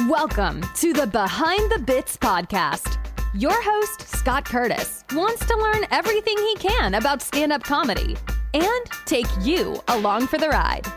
Welcome to the Behind the Bits podcast. Your host, Scott Curtis, wants to learn everything he can about stand-up comedy and take you along for the ride.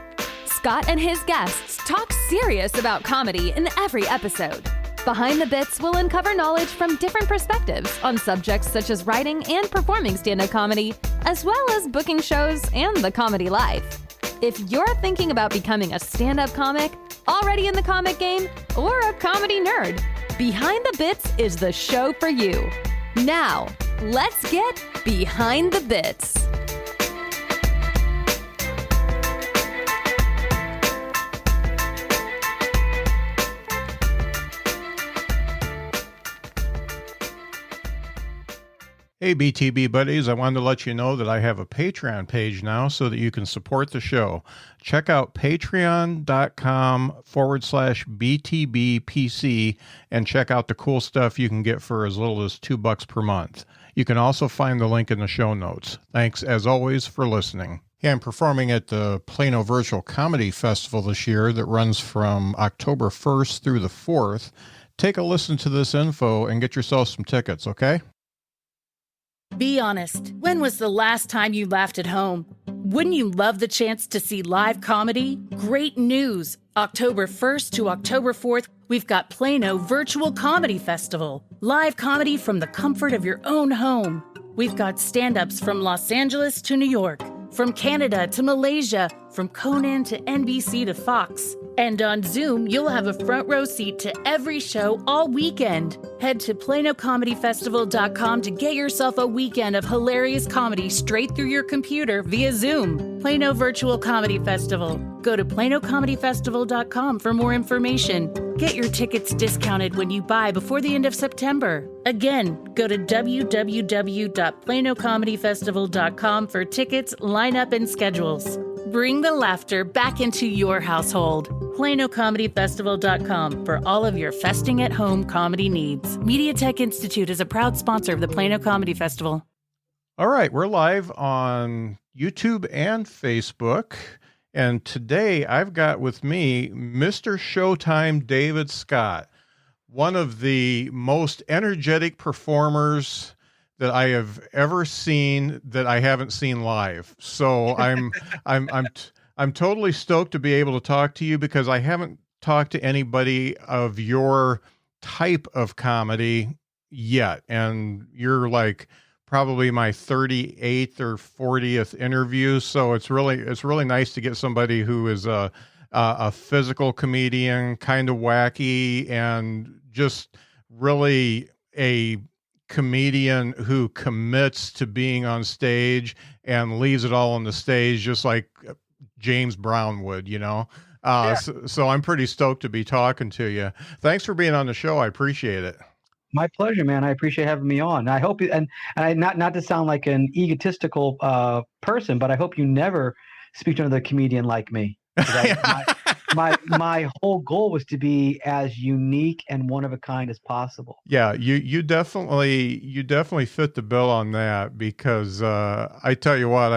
Scott and his guests talk serious about comedy in every episode. Behind the Bits will uncover knowledge from different perspectives on subjects such as writing and performing stand-up comedy, as well as booking shows and the comedy life. If you're thinking about becoming a stand-up comic, already in the comic game, or a comedy nerd, Behind the Bits is the show for you. Now, let's get Behind the Bits. Hey, BTB buddies, I wanted to let you know that I have a Patreon page now so that you can support the show. Check out patreon.com/BTBPC and check out the cool stuff you can get for as little as $2 per month. You can also find the link in the show notes. Thanks, as always, for listening. Yeah, I'm performing at the Plano Virtual Comedy Festival this year that runs from October 1st through the 4th. Take a listen to this info and get yourself some tickets, okay? Be honest. When was the last time you laughed at home? Wouldn't you love the chance to see live comedy? Great news! October 1st to October 4th, we've got Plano Virtual Comedy Festival. Live comedy from the comfort of your own home. We've got stand-ups from Los Angeles to New York, from Canada to Malaysia, from Conan to NBC to Fox. And on Zoom, you'll have a front row seat to every show all weekend. Head to PlanoComedyFestival.com to get yourself a weekend of hilarious comedy straight through your computer via Zoom. Plano Virtual Comedy Festival. Go to PlanoComedyFestival.com for more information. Get your tickets discounted when you buy before the end of September. Again, go to www.PlanoComedyFestival.com for tickets, lineup, and schedules. Bring the laughter back into your household. PlanoComedyFestival.com for all of your festing at home comedy needs. MediaTek Institute is a proud sponsor of the Plano Comedy Festival. All right, we're live on YouTube and Facebook. And today I've got with me Mr. Showtime David Scott, one of the most energetic performers that I have ever seen that I haven't seen live. So I'm totally stoked to be able to talk to you because I haven't talked to anybody of your type of comedy yet. And you're like probably my 38th or 40th interview. So it's really nice to get somebody who is a physical comedian, kind of wacky, and just really a comedian who commits to being on stage and leaves it all on the stage, just like James Brown would, you know? Yeah. So I'm pretty stoked to be talking to you. Thanks for being on the show. I appreciate it. My pleasure, man. I appreciate having me on. I hope you, and I, not to sound like an egotistical person, but I hope you never speak to another comedian like me. My whole goal was to be as unique and one of a kind as possible. Yeah, you definitely fit the bill on that because I tell you what,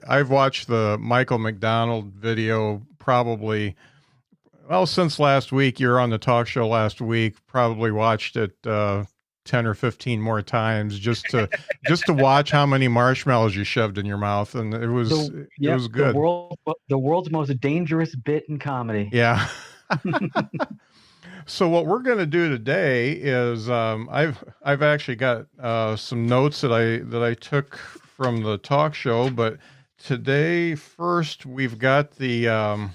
I've watched the Michael McDonald video probably since last week. You're on the talk show last week. Probably watched it 10 or 15 more times just to watch how many marshmallows you shoved in your mouth, and it was good. The world's most dangerous bit in comedy. Yeah. So what we're going to do today is I've actually got some notes that I took from the talk show, but today first we've got the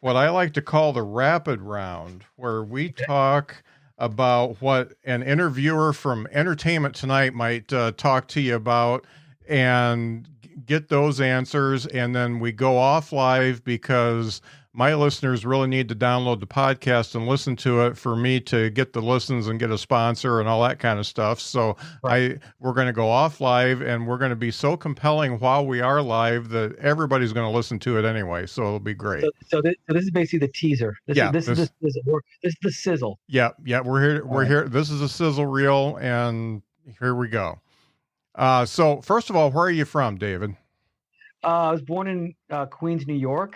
what I like to call the rapid round, where we talk about what an interviewer from Entertainment Tonight might talk to you about and get those answers. And then we go off live because my listeners really need to download the podcast and listen to it for me to get the listens and get a sponsor and all that kind of stuff. So we're going to go off live, and we're going to be so compelling while we are live that everybody's going to listen to it anyway. So it'll be great. So this is basically the teaser. This is the sizzle. Yeah. We're here. We're here. This is a sizzle reel, and here we go. So first of all, where are you from, David? I was born in Queens, New York.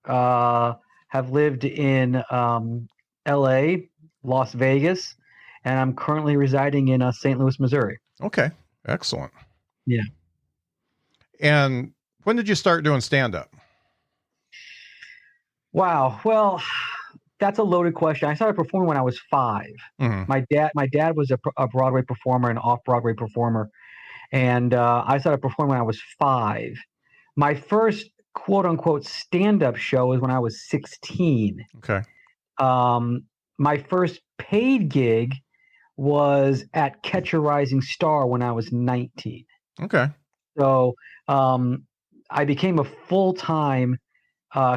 Have lived in LA Las Vegas, and I'm currently residing in St. Louis, Missouri. Okay. Excellent. Yeah. And when did you start doing stand-up? Wow. Well, that's a loaded question. I started performing when I was 5. Mm-hmm. My dad was a Broadway performer, an off-Broadway performer, and I started performing when I was 5. My first quote-unquote stand-up show was when I was 16. Okay. My first paid gig was at Catch a Rising Star when I was 19. Okay. So I became a full-time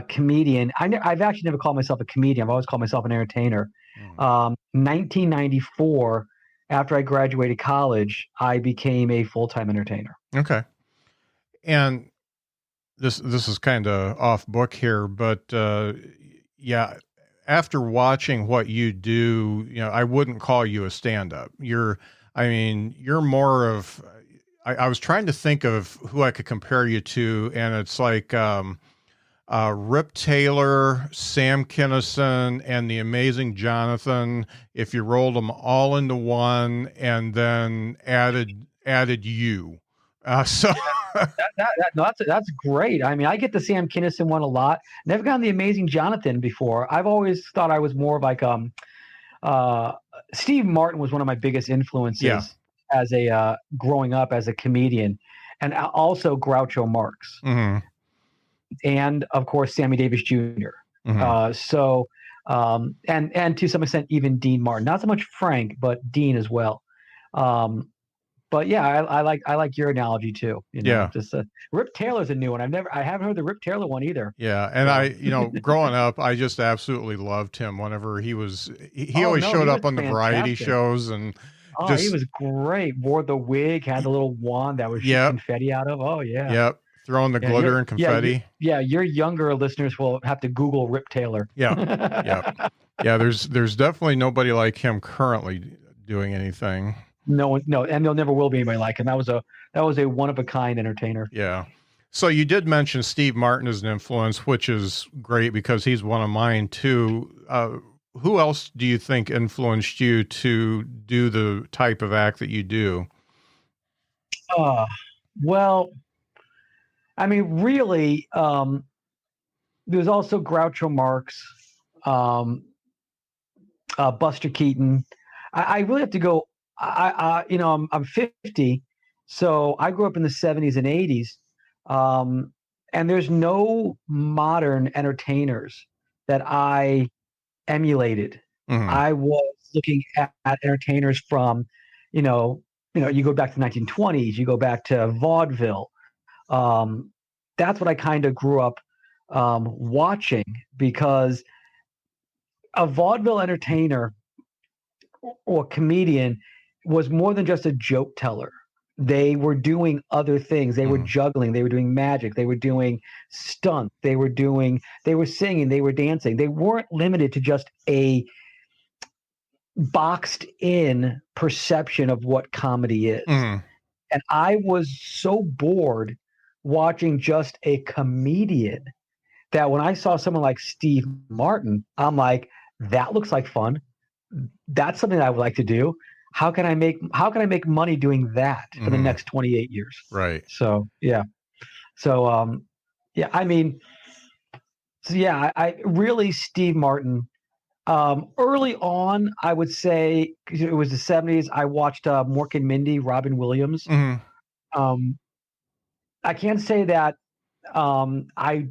comedian. I've actually never called myself a comedian. I've always called myself an entertainer. 1994, after I graduated college, I became a full-time entertainer. Okay. And this is kind of off book here, but yeah, after watching what you do, I wouldn't call you a stand-up. You're more of, I was trying to think of who I could compare you to, and it's like Rip Taylor, Sam Kinison, and the Amazing Jonathan, if you rolled them all into one and then added you. So that's great. I mean, I get the Sam Kinison one a lot. Never gotten the Amazing Jonathan before. I've always thought I was more of like Steve Martin was one of my biggest influences as a growing up as a comedian, and also Groucho Marx. Mm-hmm. And of course, Sammy Davis Jr. Mm-hmm. And to some extent, even Dean Martin. Not so much Frank, but Dean as well. But yeah, I like your analogy too. Just Rip Taylor's a new one. I haven't heard the Rip Taylor one either. Yeah, and growing up, I just absolutely loved him. Whenever he always showed up on the variety shows, and he was great. Wore the wig, had the little wand that was shooting confetti out of. Oh yeah. Yep. Throwing the glitter and confetti. Your younger listeners will have to Google Rip Taylor. Yeah. There's definitely nobody like him currently doing anything. No, and there never will be anybody like him. That was a one of a kind entertainer. Yeah. So you did mention Steve Martin as an influence, which is great because he's one of mine too. Who else do you think influenced you to do the type of act that you do? Well, I mean, really, there's also Groucho Marx, Buster Keaton. I really have to go. I'm 50, so I grew up in the 70s and 80s, and there's no modern entertainers that I emulated. Mm-hmm. I was looking at entertainers from, you go back to the 1920s, you go back to vaudeville. That's what I kind of grew up watching, because a vaudeville entertainer or comedian was more than just a joke teller. They were doing other things. They were juggling. They were doing magic. They were doing stunts. They were singing. They were dancing. They weren't limited to just a boxed in perception of what comedy is. Mm-hmm. And I was so bored watching just a comedian that when I saw someone like Steve Martin, I'm like, that looks like fun. That's something I would like to do. How can I make money doing that for the next 28 years? Right. So, yeah. So, I really, Steve Martin, early on, I would say, it was the 70s. I watched Mork and Mindy, Robin Williams. Mm-hmm. I can't say that I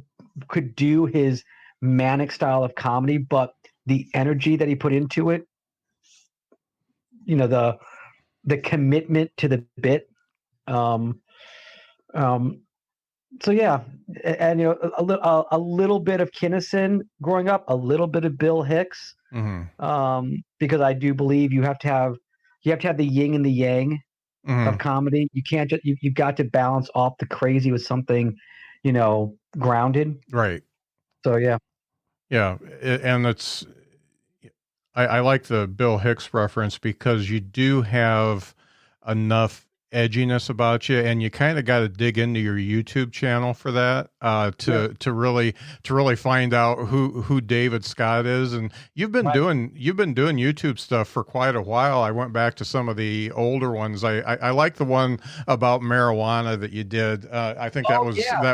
could do his manic style of comedy, but the energy that he put into it, the commitment to the bit. So yeah, and a little bit of Kinison growing up, a little bit of Bill Hicks, because I do believe you have to have the yin and the yang of comedy. You can't just you've got to balance off the crazy with something, grounded. Right. So yeah. Yeah, and it's. I like the Bill Hicks reference because you do have enough edginess about you, and you kind of got to dig into your YouTube channel for that to really find out who David Scott is. And you've been doing YouTube stuff for quite a while. I went back to some of the older ones. I like the one about marijuana that you did. I think that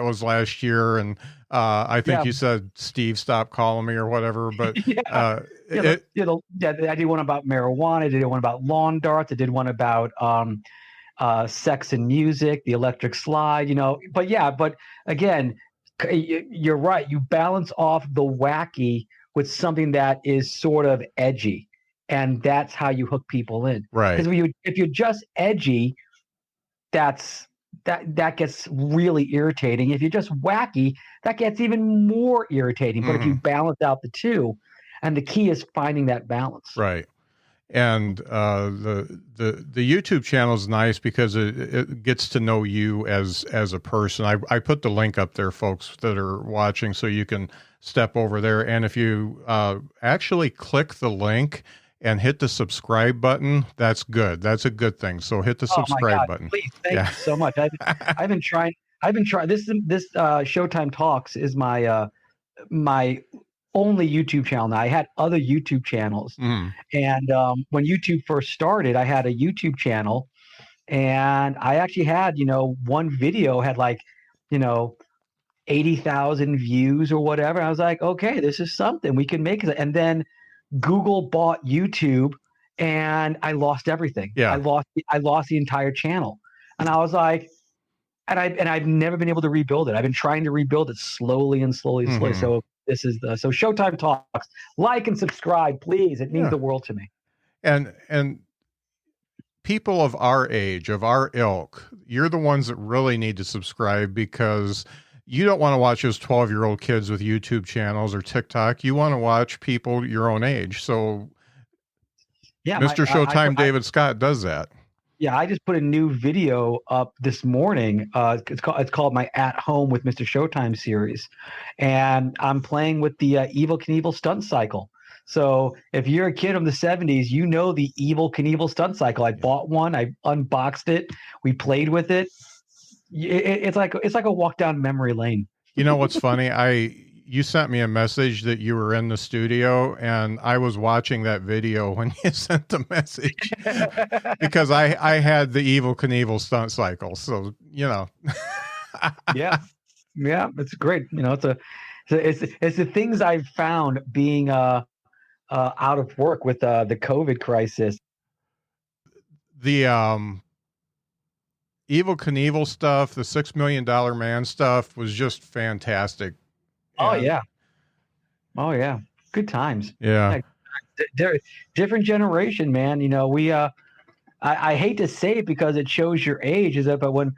was last year, and I think you said Steve, stop calling me or whatever. But I did one about marijuana. I did one about lawn darts. I did one about sex and music, the electric slide, but again, you're right. You balance off the wacky with something that is sort of edgy, and that's how you hook people in. Right. Because if you're just edgy, that gets really irritating. If you're just wacky, that gets even more irritating. But if you balance out the two, and the key is finding that balance. Right. And the YouTube channel is nice because it gets to know you as a person. I put the link up there, folks that are watching, so you can step over there. And if you actually click the link and hit the subscribe button, that's good. That's a good thing. So hit the subscribe button. Please, thank you so much. I've been trying. This Showtime Talks is my only YouTube channel now. I had other YouTube channels, and when YouTube first started, I had a YouTube channel, and I actually had one video had 80,000 views or whatever. I was like, okay, this is something we can make it. And then Google bought YouTube, and I lost everything. Yeah, I lost the entire channel, and I was like, and I've never been able to rebuild it. I've been trying to rebuild it slowly. So this is so Showtime Talks. Like and subscribe, please. It means the world to me. And people of our age, of our ilk, you're the ones that really need to subscribe, because you don't want to watch those 12-year-old kids with YouTube channels or TikTok. You want to watch people your own age. So Mr. Showtime David Scott does that. Yeah, I just put a new video up this morning. It's called my At Home with Mr. Showtime series, and I'm playing with the Evel Knievel stunt cycle. So if you're a kid from the 70s, you know the Evel Knievel stunt cycle. I bought one. I unboxed it. We played with it. It's like a walk down memory lane. You know what's funny? You sent me a message that you were in the studio, and I was watching that video when you sent the message because I had the Evel Knievel stunt cycle. So, yeah, it's great. It's the things I've found being out of work with the COVID crisis. The Evel Knievel stuff, the $6 Million Man stuff was just fantastic. Oh yeah. Good times. Yeah. Different generation, man. I hate to say it because it shows your age, but when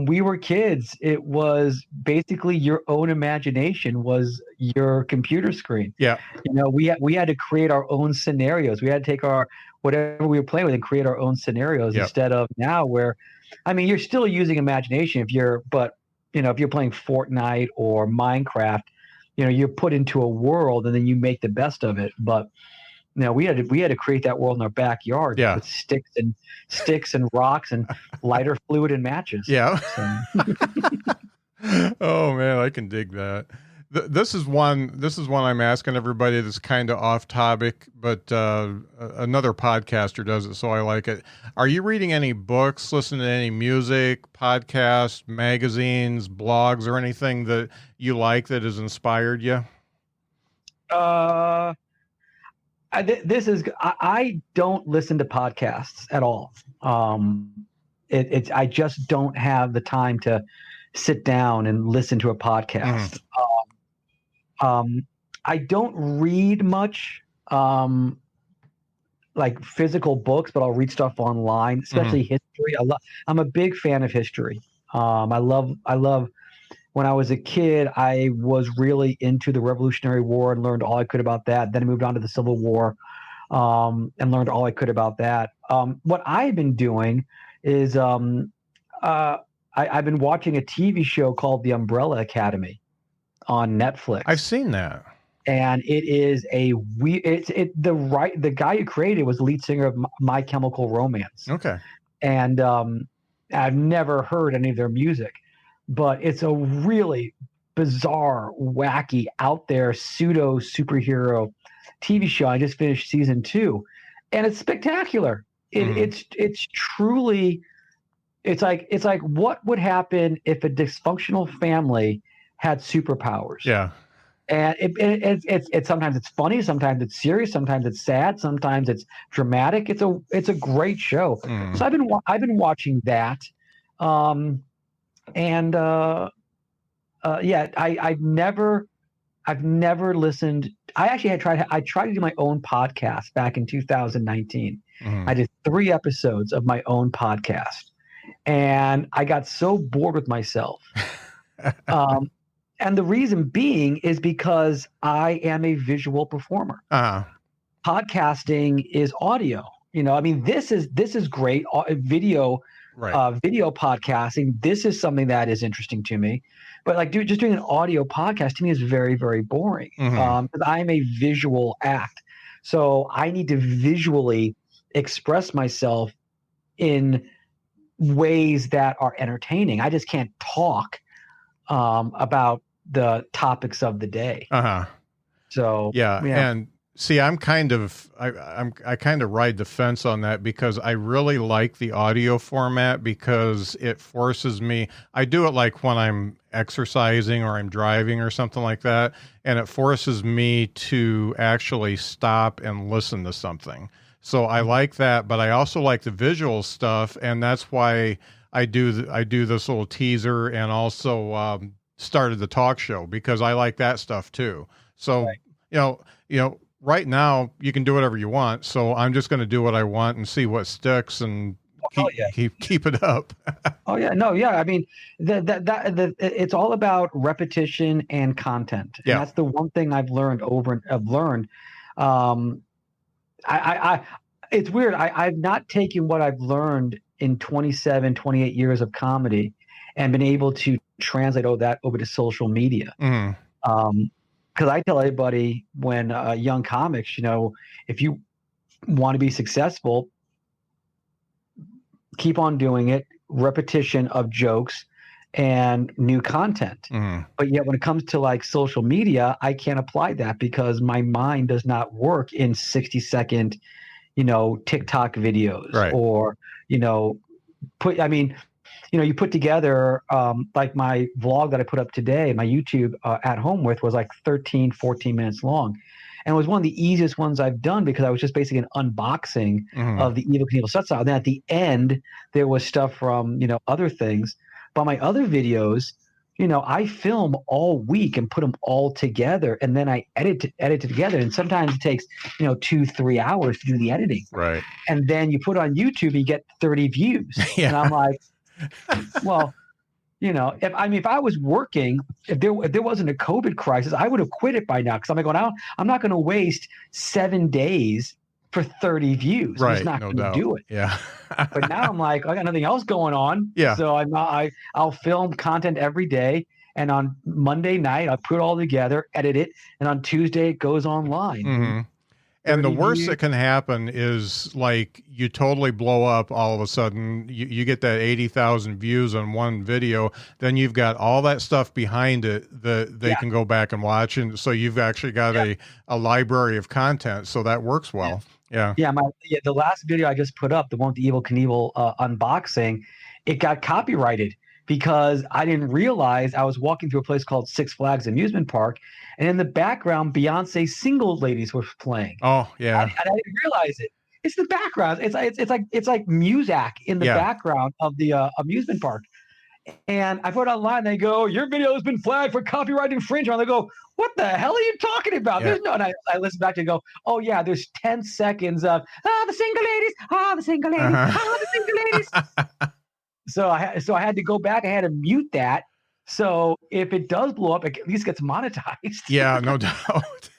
we were kids, it was basically your own imagination was your computer screen. Yeah. We had to create our own scenarios. We had to take whatever we were playing with and create our own scenarios instead of now where, you're still using imagination if you're playing Fortnite or Minecraft, you're put into a world and then you make the best of it. But we had to create that world in our backyard with sticks and rocks and lighter fluid and matches. Yeah. Oh man, I can dig that. This is one I'm asking everybody that's kind of off topic, but another podcaster does it, so I like it. Are you reading any books, listening to any music, podcasts, magazines, blogs, or anything that you like that has inspired you? I don't listen to podcasts at all. I just don't have the time to sit down and listen to a podcast. I don't read much, like physical books, but I'll read stuff online, especially history. I'm a big fan of history. I love when I was a kid, I was really into the Revolutionary War and learned all I could about that. Then I moved on to the Civil War, and learned all I could about that. What I've been doing is, I've been watching a TV show called The Umbrella Academy on Netflix. I've seen that, and it is the guy who created it was the lead singer of My Chemical Romance. Okay, and I've never heard any of their music, but it's a really bizarre, wacky, out there pseudo superhero TV show. I just finished season 2, and it's spectacular. It's truly, it's like what would happen if a dysfunctional family had superpowers? Yeah. And it's sometimes it's funny, sometimes it's serious, sometimes it's sad, sometimes it's dramatic. It's a great show. So I've been watching that, I've never listened. I tried to do my own podcast back in 2019. I did 3 episodes of my own podcast, and I got so bored with myself. And the reason being is because I am a visual performer. Podcasting is audio. I mean, this is great video, video podcasting. This is something that is interesting to me, but like just doing an audio podcast to me is very, very boring. Because I'm a visual act, so I need to visually express myself in ways that are entertaining. I just can't talk about the topics of the day. So yeah. And see, I kind of ride the fence on that, because I really like the audio format, because it forces me. I do it like when I'm exercising or I'm driving or something like that, and it forces me to actually stop and listen to something. So I like that, but I also like the visual stuff, and that's why I do this little teaser, and also started the talk show, because I like that stuff too. So right now you can do whatever you want. So I'm just going to do what I want and see what sticks, and keep it up. I mean, it's all about repetition and content. And that's the one thing I've learned it's weird. I've not taken what I've learned in 27, 28 years of comedy and been able to translate all that over to social media. Because I tell everybody, when young comics, if you want to be successful, keep on doing it, repetition of jokes and new content. But yet when it comes to like social media, I can't apply that, because my mind does not work in 60-second, TikTok videos, or, you put together, like my vlog that I put up today, my YouTube at home was like 13, 14 minutes long. And it was one of the easiest ones I've done, because I was just basically an unboxing of the Evel Knievel Sut style. Then at the end, there was stuff from, other things. But my other videos, I film all week and put them all together, and then I edit it together. And sometimes it takes, 2-3 hours to do the editing. Right. And then you put it on YouTube and you get 30 views. And I'm like, well, if I was working, if there wasn't a COVID crisis, I would have quit it by now. Because I'm like, I'm not going to waste 7 days for 30 views. Right. I'm just not going to do it. Yeah. But now I'm like, I got nothing else going on. Yeah. So I'll film content every day. And on Monday night, I'll put it all together, edit it. And on Tuesday, it goes online. And the worst that can happen is like you totally blow up all of a sudden. You get that 80,000 views on one video. Then you've got all that stuff behind it that they can go back and watch. And so you've actually got a library of content. So that works well. Yeah. The last video I just put up, the one with the Evel Knievel unboxing, it got copyrighted, because I didn't realize I was walking through a place called Six Flags Amusement Park, and in the background, Beyonce's Single Ladies was playing. Oh yeah, and I didn't realize it. It's the background. It's like Muzak in the background of the amusement park. And I put it online. They go, "Your video has been flagged for copyright infringement." And they go, "What the hell are you talking about?" There's no. And I listen back and go, "Oh yeah, there's 10 seconds of the single ladies, the single ladies, the single ladies." So I had to go back. I had to mute that. So if it does blow up, it at least gets monetized. Yeah, no doubt.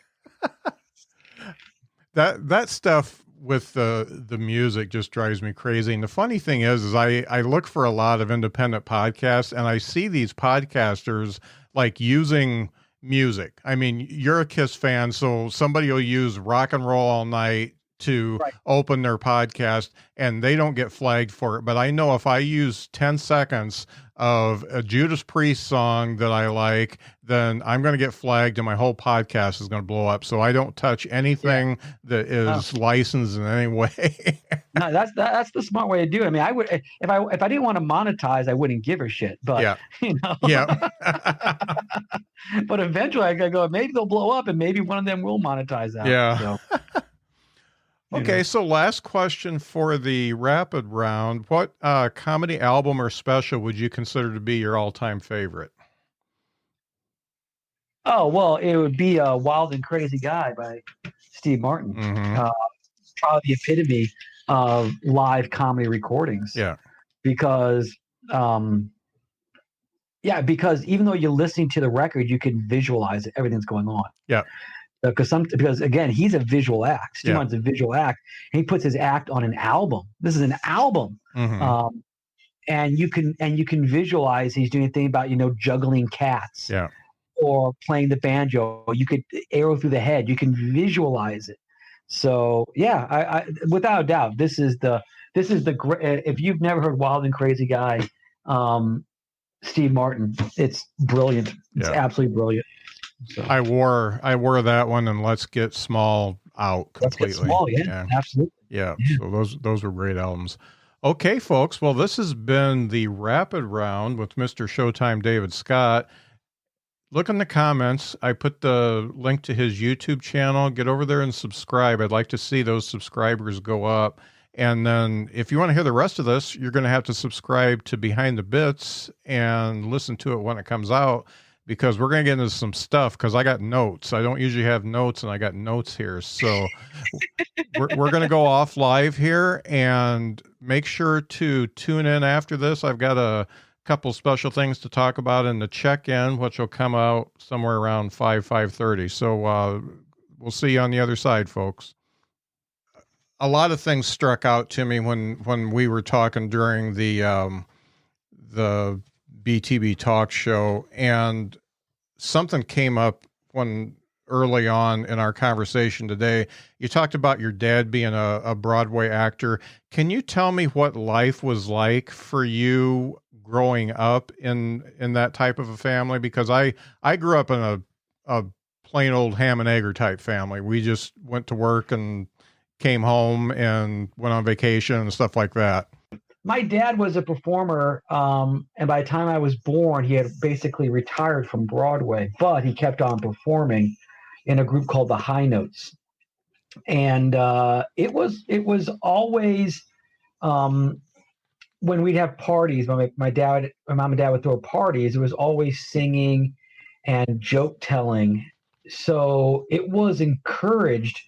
that stuff with the music just drives me crazy. And the funny thing is I look for a lot of independent podcasts, and I see these podcasters like using music. I mean, you're a Kiss fan, so somebody will use Rock and Roll All Night to Right. open their podcast, and they don't get flagged for it. But I know if I use 10 seconds of a Judas Priest song that I like, then I'm going to get flagged and my whole podcast is going to blow up. So I don't touch anything that is licensed in any way. No, that's the smart way to do it. I mean, I would if I didn't want to monetize, I wouldn't give a shit. But Yeah. But eventually I gotta go, maybe they'll blow up and maybe one of them will monetize that. Yeah. So, Okay, so last question for the rapid round. What comedy album or special would you consider to be your all-time favorite? Oh, well, it would be Wild and Crazy Guy by Steve Martin. Mm-hmm. Probably the epitome of live comedy recordings. Yeah. Because because even though you're listening to the record, you can visualize everything's going on. Yeah. Because again, he's a visual act. Steve Yeah. Martin's a visual act. And he puts his act on an album. This is an album. Mm-hmm. And you can visualize he's doing a thing about, juggling cats. Yeah. Or playing the banjo. You could arrow through the head. You can visualize it. So I without a doubt, this is the if you've never heard Wild and Crazy Guy, Steve Martin, it's brilliant. It's absolutely brilliant. So. I wore that one, and Let's Get Small out completely. Let's Get Small, yeah. Absolutely. Yeah. So those were great albums. Okay, folks. Well, this has been the rapid round with Mr. Showtime David Scott. Look in the comments. I put the link to his YouTube channel. Get over there and subscribe. I'd like to see those subscribers go up. And then if you want to hear the rest of this, you're going to have to subscribe to Behind the Bits and listen to it when it comes out, because we're going to get into some stuff, because I got notes. I don't usually have notes, and I got notes here. So we're going to go off live here, and make sure to tune in after this. I've got a couple special things to talk about in the check-in, which will come out somewhere around 5:30. So we'll see you on the other side, folks. A lot of things struck out to me when we were talking during the BTB talk show, and something came up when early on in our conversation today. You talked about your dad being a Broadway actor. Can you tell me what life was like for you growing up in that type of a family? Because I grew up in a plain old ham and egger type family. We just went to work and came home and went on vacation and stuff like that. My dad was a performer, and by the time I was born, he had basically retired from Broadway, but he kept on performing in a group called the High Notes. And it was always when we'd have parties, when my mom and dad would throw parties, it was always singing and joke telling. So it was encouraged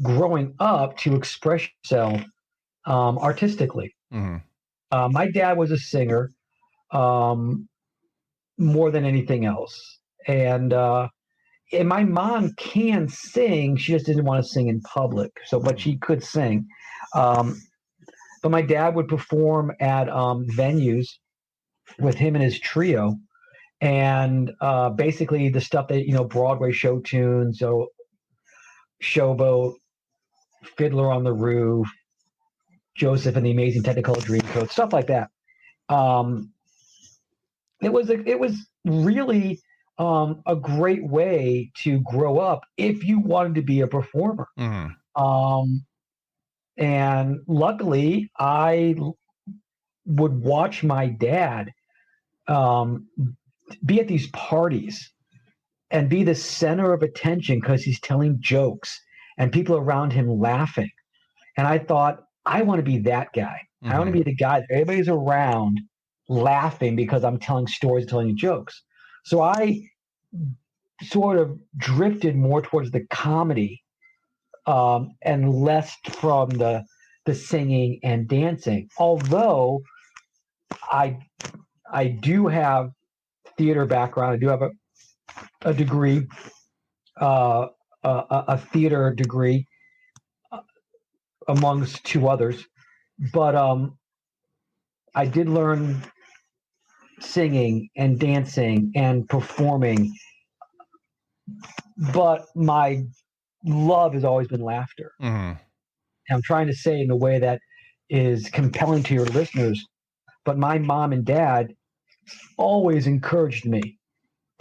growing up to express yourself artistically. Mm-hmm. My dad was a singer more than anything else. And my mom can sing. She just didn't want to sing in public. But she could sing. But my dad would perform at venues with him and his trio. And basically the stuff that, Broadway show tunes, so Showboat, Fiddler on the Roof, Joseph and the Amazing Technicolor Dreamcoat, stuff like that. It was really a great way to grow up if you wanted to be a performer. Mm-hmm. And luckily, I would watch my dad be at these parties and be the center of attention because he's telling jokes and people around him laughing. And I thought, I want to be that guy. Mm-hmm. I want to be the guy that everybody's around laughing because I'm telling stories, telling jokes. So I sort of drifted more towards the comedy and less from the singing and dancing. Although I do have theater background. I do have a degree, a theater degree, amongst two others. But I did learn singing and dancing and performing. But my love has always been laughter. Mm-hmm. I'm trying to say in a way that is compelling to your listeners, but my mom and dad always encouraged me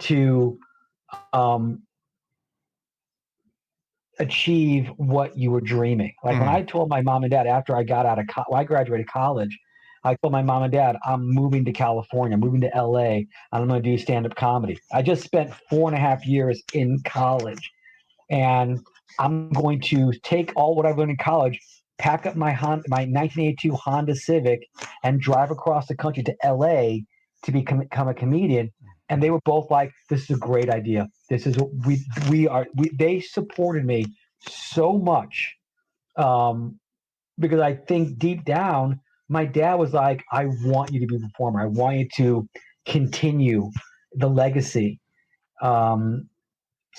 to achieve what you were dreaming. Like when I told my mom and dad after I got out of I graduated college, I told my mom and dad, I'm moving to California, I'm moving to LA, and I'm going to do stand-up comedy. I just spent 4.5 years in college, and I'm going to take all what I've learned in college, pack up my 1982 Honda Civic, and drive across the country to LA to become a comedian. And they were both like, this is a great idea. This is what they supported me so much. Because I think deep down, my dad was like, I want you to be a performer. I want you to continue the legacy. And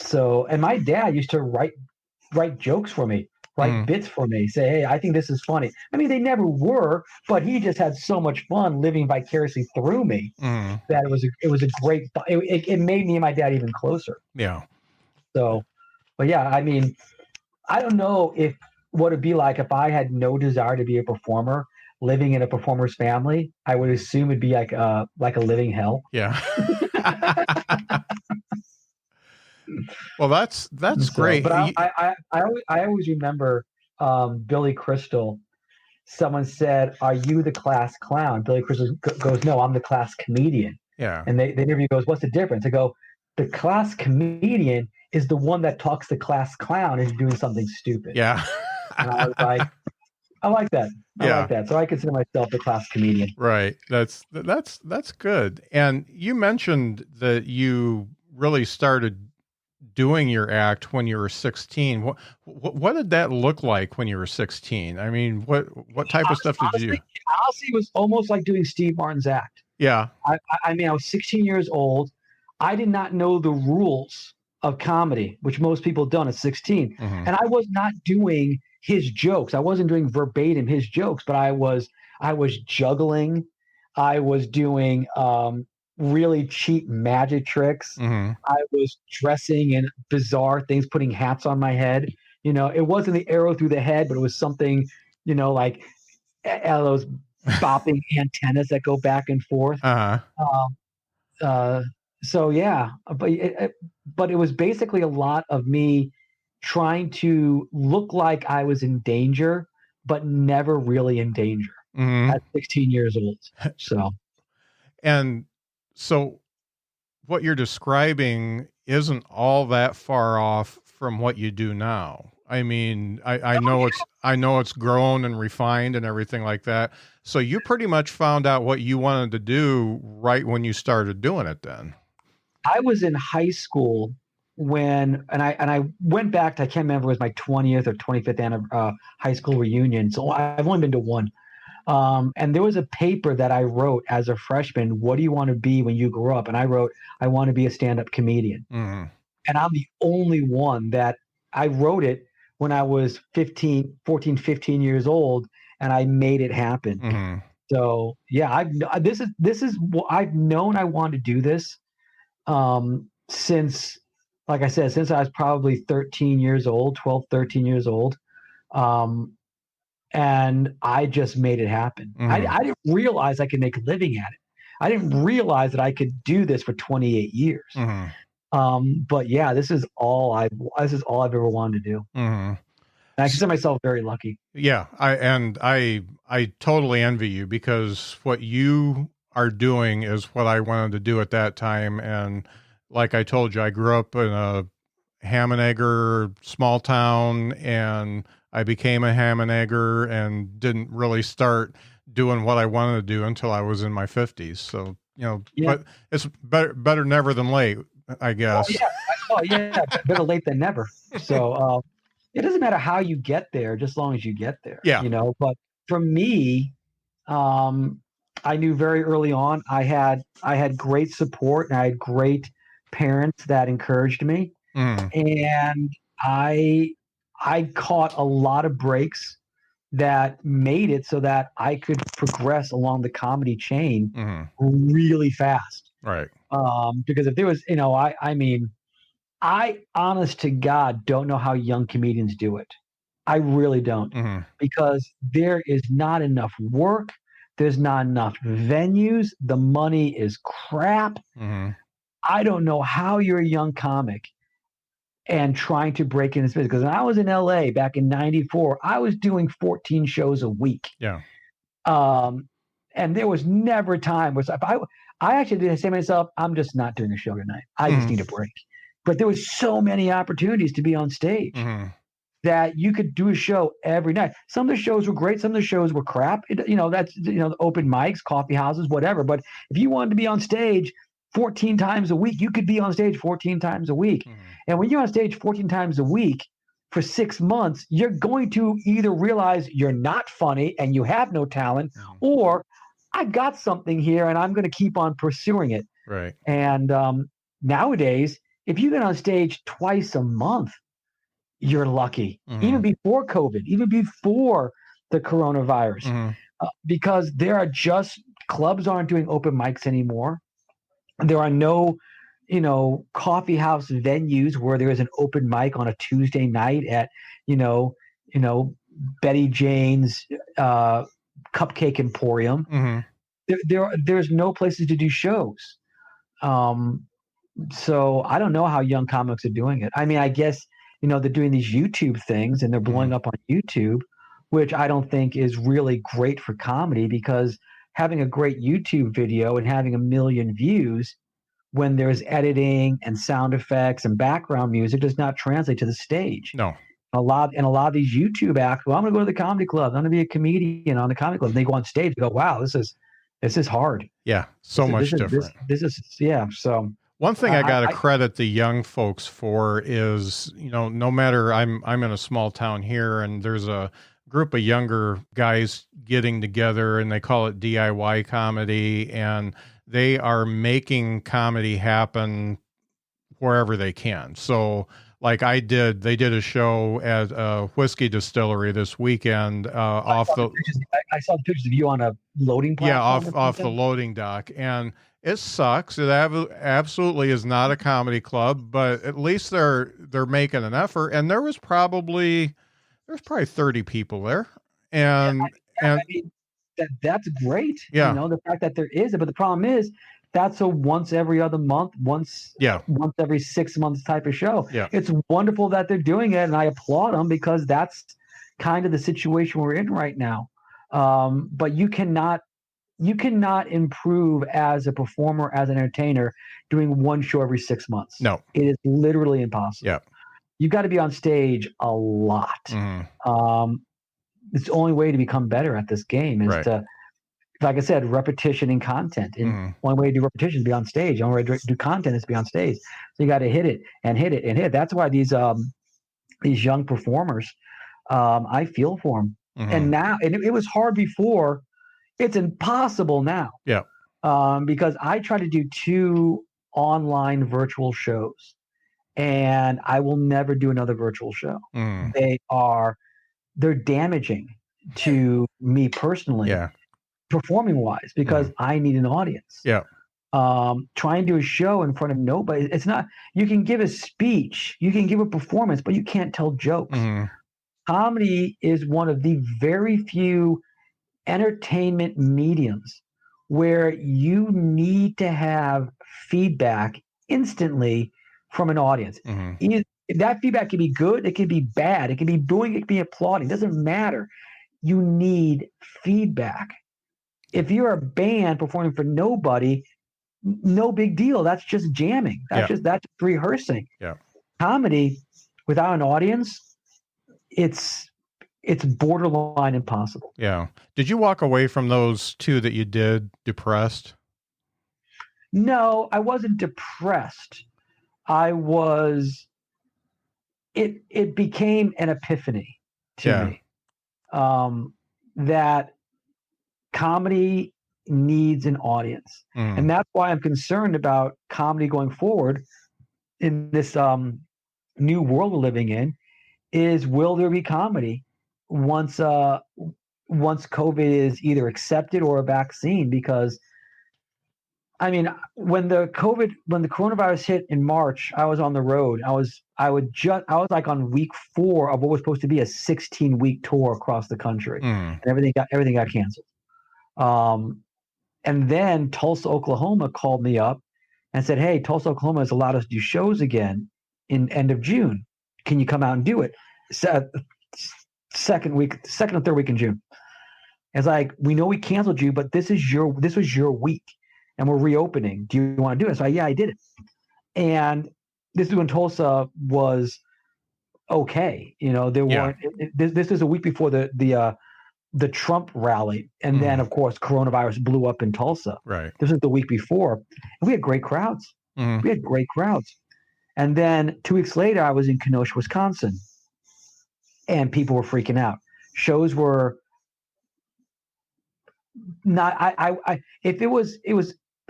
my dad used to write jokes for me, write bits for me, say, hey, I think this is funny. I mean, they never were, but he just had so much fun living vicariously through me that it was a great, it made me and my dad even closer. Yeah. So, but yeah, I mean, I don't know what it'd be like if I had no desire to be a performer living in a performer's family. I would assume it'd be like a living hell. Yeah. Well, that's great. But I always remember Billy Crystal. Someone said, "Are you the class clown?" Billy Crystal goes, "No, I'm the class comedian." Yeah. And the interview goes, "What's the difference?" I go, "The class comedian is the one that talks the class clown into doing something stupid." Yeah. And I was like, I like that. I like that. So I consider myself the class comedian. Right. That's good. And you mentioned that you really started doing your act when you were 16. What did that look like when you were 16? I mean, what type of stuff did you do? Honestly, it was almost like doing Steve Martin's act. Yeah. I mean, I was 16 years old. I did not know the rules of comedy, which most people don't at 16. And I was not doing his jokes. I wasn't doing verbatim his jokes, but I was juggling. I was doing really cheap magic tricks. I was dressing in bizarre things, putting hats on my head. You know, it wasn't the arrow through the head, but it was something, you know, like those bopping antennas that go back and forth. So yeah, but it was basically a lot of me trying to look like I was in danger, but never really in danger at 16 years old. So what you're describing isn't all that far off from what you do now. I mean, I know it's grown and refined and everything like that. So you pretty much found out what you wanted to do right when you started doing it then. I was in high school and I went back to, I can't remember, it was my 20th or 25th high school reunion. So I've only been to one. And there was a paper that I wrote as a freshman. What do you want to be when you grow up? And I wrote, I want to be a stand-up comedian. And I'm the only one that I wrote it when I was 14, 15 years old, and I made it happen. So yeah, this is what I've known. I want to do this since, like I said, since I was probably 13 years old, 12, 13 years old. And I just made it happen. I didn't realize I could make a living at it. I didn't realize that I could do this for 28 years. But yeah, this is all I've ever wanted to do. And I consider myself very lucky. Yeah. I totally envy you, because what you are doing is what I wanted to do at that time. And like I told you, I grew up in a ham and egger small town, and I became a ham and egger and didn't really start doing what I wanted to do until I was in my 50s. So, you know, but it's better never than late, I guess. Better late than never. So it doesn't matter how you get there, just as long as you get there. Yeah. You know, but for me, I knew very early on I had great support, and I had great parents that encouraged me. And I caught a lot of breaks that made it so that I could progress along the comedy chain really fast. Right. Because if there was, you know, I mean, I honest to God don't know how young comedians do it. I really don't, because there is not enough work. There's not enough venues. The money is crap. I don't know how you're a young comic and trying to break in this business. Because when I was in LA back in '94, I was doing 14 shows a week. Yeah. And there was never a time where I actually did say to myself, I'm just not doing a show tonight. I just need a break. But there was so many opportunities to be on stage that you could do a show every night. Some of the shows were great. Some of the shows were crap. That's open mics, coffee houses, whatever. But if you wanted to be on stage 14 times a week, you could be on stage 14 times a week. And when you're on stage 14 times a week for 6 months, you're going to either realize you're not funny and you have no talent, or I got something here and I'm going to keep on pursuing it. Right. And nowadays, if you get on stage twice a month, you're lucky. Even before COVID, even before the coronavirus, because there are just clubs aren't doing open mics anymore. There are no, coffee house venues where there is an open mic on a Tuesday night at, Betty Jane's Cupcake Emporium. There's no places to do shows. So I don't know how young comics are doing it. I mean, I guess, they're doing these YouTube things and they're blowing up on YouTube, which I don't think is really great for comedy, because having a great YouTube video and having 1 million views when there's editing and sound effects and background music does not translate to the stage. No. A lot of these YouTube acts, well, I'm going to go to the comedy club. I'm going to be a comedian on the comedy club. And they go on stage and go, wow, this is hard. Yeah. So much different. This is. So one thing I got to credit the young folks for is, no matter I'm in a small town here and there's a group of younger guys getting together and they call it DIY comedy, and they are making comedy happen wherever they can. So like they did a show at a whiskey distillery this weekend I saw the pictures of you on a loading platform. Yeah, off the loading dock. And it sucks. It absolutely is not a comedy club, but at least they're making an effort. And there's probably 30 people there. And I mean, that's great. Yeah. The fact that there is, but the problem is that's a once every other month, once every 6 months type of show. Yeah. It's wonderful that they're doing it, and I applaud them, because that's kind of the situation we're in right now. But you cannot improve as a performer, as an entertainer, doing one show every 6 months. No. It is literally impossible. Yeah. You've got to be on stage a lot. It's the only way to become better at this game is to, like I said, repetition and content. And one way to do repetition is be on stage. The only way to do content is to be on stage. So you got to hit it and hit it and hit it. That's why these young performers, I feel for them. And now, and it was hard before. It's impossible now. Yeah. Because I try to do 2 online virtual shows, and I will never do another virtual show. They're damaging to me personally, performing wise, because I need an audience. Yeah. Trying to do a show in front of nobody. It's not, you can give a speech, you can give a performance, but you can't tell jokes. Comedy is one of the very few entertainment mediums where you need to have feedback instantly from an audience. That feedback can be good, it can be bad, it can be booing, it can be applauding, it doesn't matter. You need feedback. If you're a band performing for nobody, no big deal. That's just jamming. That's just rehearsing. Yeah. Comedy without an audience, it's borderline impossible. Yeah. Did you walk away from those 2 that you did depressed? No, I wasn't depressed. I was. It became an epiphany to me that comedy needs an audience, and that's why I'm concerned about comedy going forward in this new world we're living in. Is will there be comedy once COVID is either accepted or a vaccine? Because I mean, when the coronavirus hit in March, I was on the road. I was like on week 4 of what was supposed to be a 16-week tour across the country, and everything got canceled. And then Tulsa, Oklahoma called me up and said, "Hey, Tulsa, Oklahoma has allowed us to do shows again in end of June. Can you come out and do it?" Second or third week in June. It's like, we know we canceled you, but this was your week, and we're reopening. Do you want to do it? So I did it. And this is when Tulsa was okay. There weren't. This is a week before the Trump rally, and then of course coronavirus blew up in Tulsa. Right. This was the week before, and we had great crowds. We had great crowds. And then 2 weeks later, I was in Kenosha, Wisconsin, and people were freaking out. Shows were not. If it was.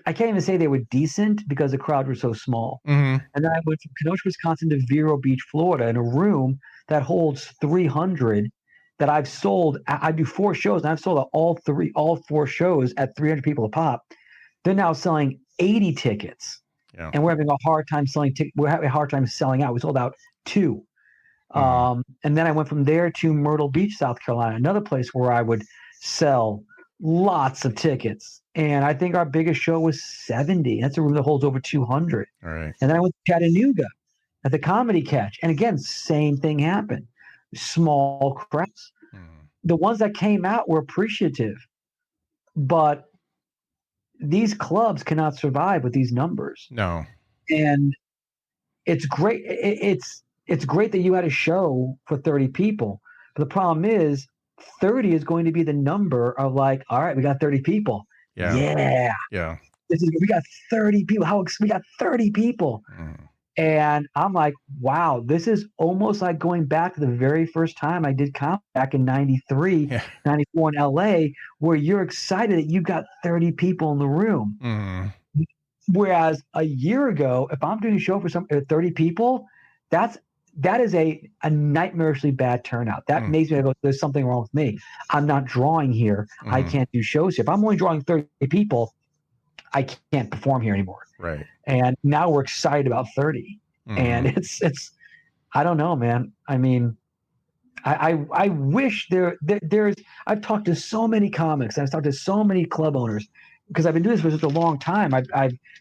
I can't even say they were decent because the crowd was so small. And then I went from Kenosha, Wisconsin to Vero Beach, Florida, in a room that holds 300. That I've sold. I do 4 shows, and I've sold all 4 shows at 300 people a pop. They're now selling 80 tickets, and we're having a hard time selling. We're having a hard time selling out. We sold out 2, and then I went from there to Myrtle Beach, South Carolina, another place where I would sell lots of tickets. And I think our biggest show was 70. That's a room that holds over 200. All right. And then I went to Chattanooga at the Comedy Catch, and again, same thing happened. Small crowds. The ones that came out were appreciative, but these clubs cannot survive with these numbers. No. And it's great. It's great that you had a show for 30 people, but the problem is 30 is going to be the number of like, all right, we got 30 people. Yeah. We got 30 people. We got 30 people. And I'm like, wow, this is almost like going back to the very first time I did comedy back in 93, 94 in LA, where you're excited that you got 30 people in the room. Whereas a year ago, if I'm doing a show for 30 people, that is a nightmarishly bad turnout. That makes me go, there's something wrong with me. I'm not drawing here. I can't do shows here. If I'm only drawing 30 people, I can't perform here anymore. Right. And now we're excited about 30. And it's I don't know, man. I mean, I wish there's I've talked to so many comics, and I've talked to so many club owners, because I've been doing this for such a long time. I've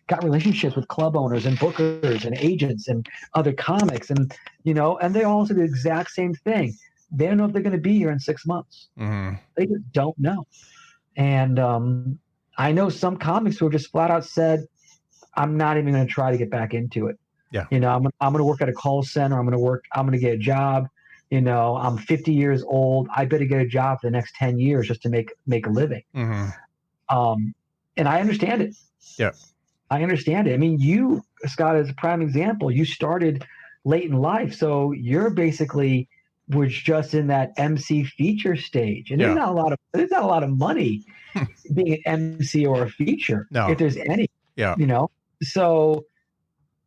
got relationships with club owners and bookers and agents and other comics, and and they all say the exact same thing. They don't know if they're going to be here in 6 months. They just don't know. And I know some comics who have just flat out said, I'm not even going to try to get back into it. Yeah. I'm going to work at a call center. I'm going to get a job. I'm 50 years old. I better get a job for the next 10 years just to make a living. And I understand it. Yeah. I understand it. I mean, you, Scott, is a prime example. You started late in life. So you're basically was just in that MC feature stage. And there's not a lot of money being an MC or a feature, if there's any. Yeah. So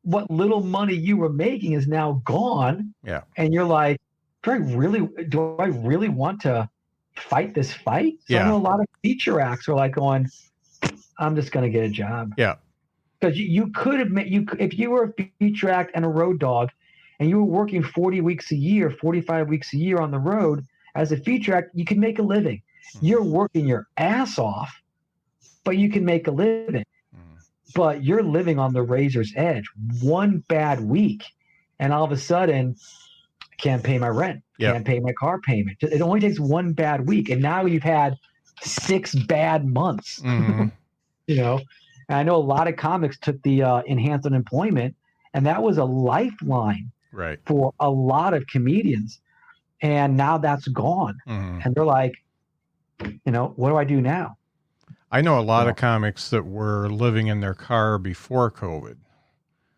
what little money you were making is now gone. Yeah. And you're like, do I really want to fight this fight? So I know a lot of feature acts are like going, I'm just going to get a job. Yeah. Because you could have if you were a feature act and a road dog, and you were working 40 weeks a year, 45 weeks a year on the road as a feature act, you can make a living. You're working your ass off, but you can make a living. But you're living on the razor's edge. One bad week, and all of a sudden, I can't pay my rent, can't pay my car payment. It only takes one bad week, and now you've had 6 bad months. And I know a lot of comics took the enhanced unemployment, and that was a lifeline for a lot of comedians. And now that's gone. And they're like, what do I do now? I know a lot of comics that were living in their car before COVID.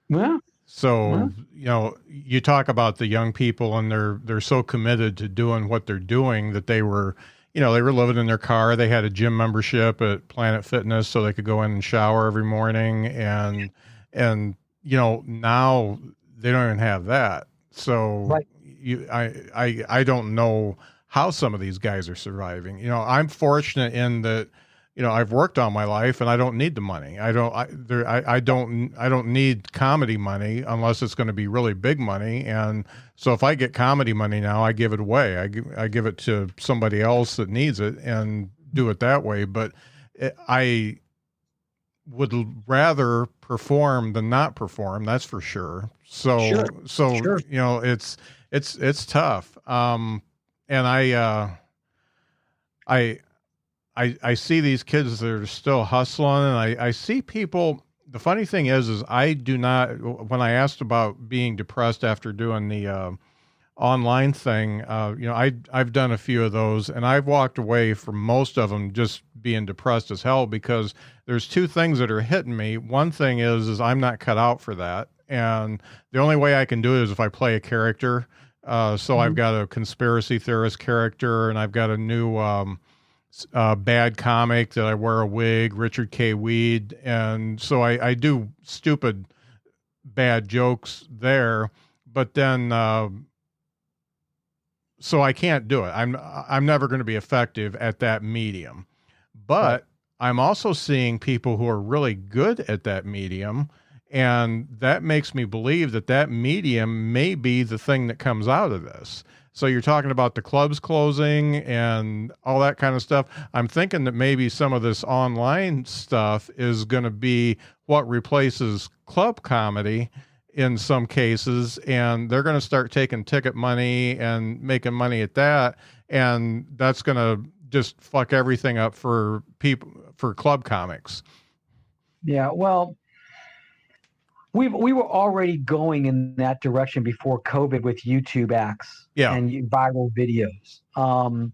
Yeah. So, you talk about the young people, and they're so committed to doing what they're doing that they were living in their car. They had a gym membership at Planet Fitness so they could go in and shower every morning. And now they don't even have that. So I don't know how some of these guys are surviving. I'm fortunate in that, I've worked all my life and I don't need the money. I don't need comedy money unless it's going to be really big money. And so if I get comedy money now, I give it away. I give it to somebody else that needs it and do it that way. But I would rather perform than not perform. That's for sure. So, Sure. it's tough. And I see these kids that are still hustling, and I see people. The funny thing is I do not, when I asked about being depressed after doing the online thing, I've done a few of those, and I've walked away from most of them just being depressed as hell, because there's two things that are hitting me. One thing is I'm not cut out for that. And the only way I can do it is if I play a character. So I've got a conspiracy theorist character, and I've got a new, bad comic that I wear a wig, Richard K. Weed. And so I do stupid, bad jokes there, but then, so I can't do it. I'm never going to be effective at that medium, but I'm also seeing people who are really good at that medium. And that makes me believe that medium may be the thing that comes out of this. So you're talking about the clubs closing and all that kind of stuff. I'm thinking that maybe some of this online stuff is going to be what replaces club comedy in some cases. And they're going to start taking ticket money and making money at that. And that's going to just fuck everything up for people, for club comics. Yeah. Well, we were already going in that direction before COVID with YouTube acts and viral videos. I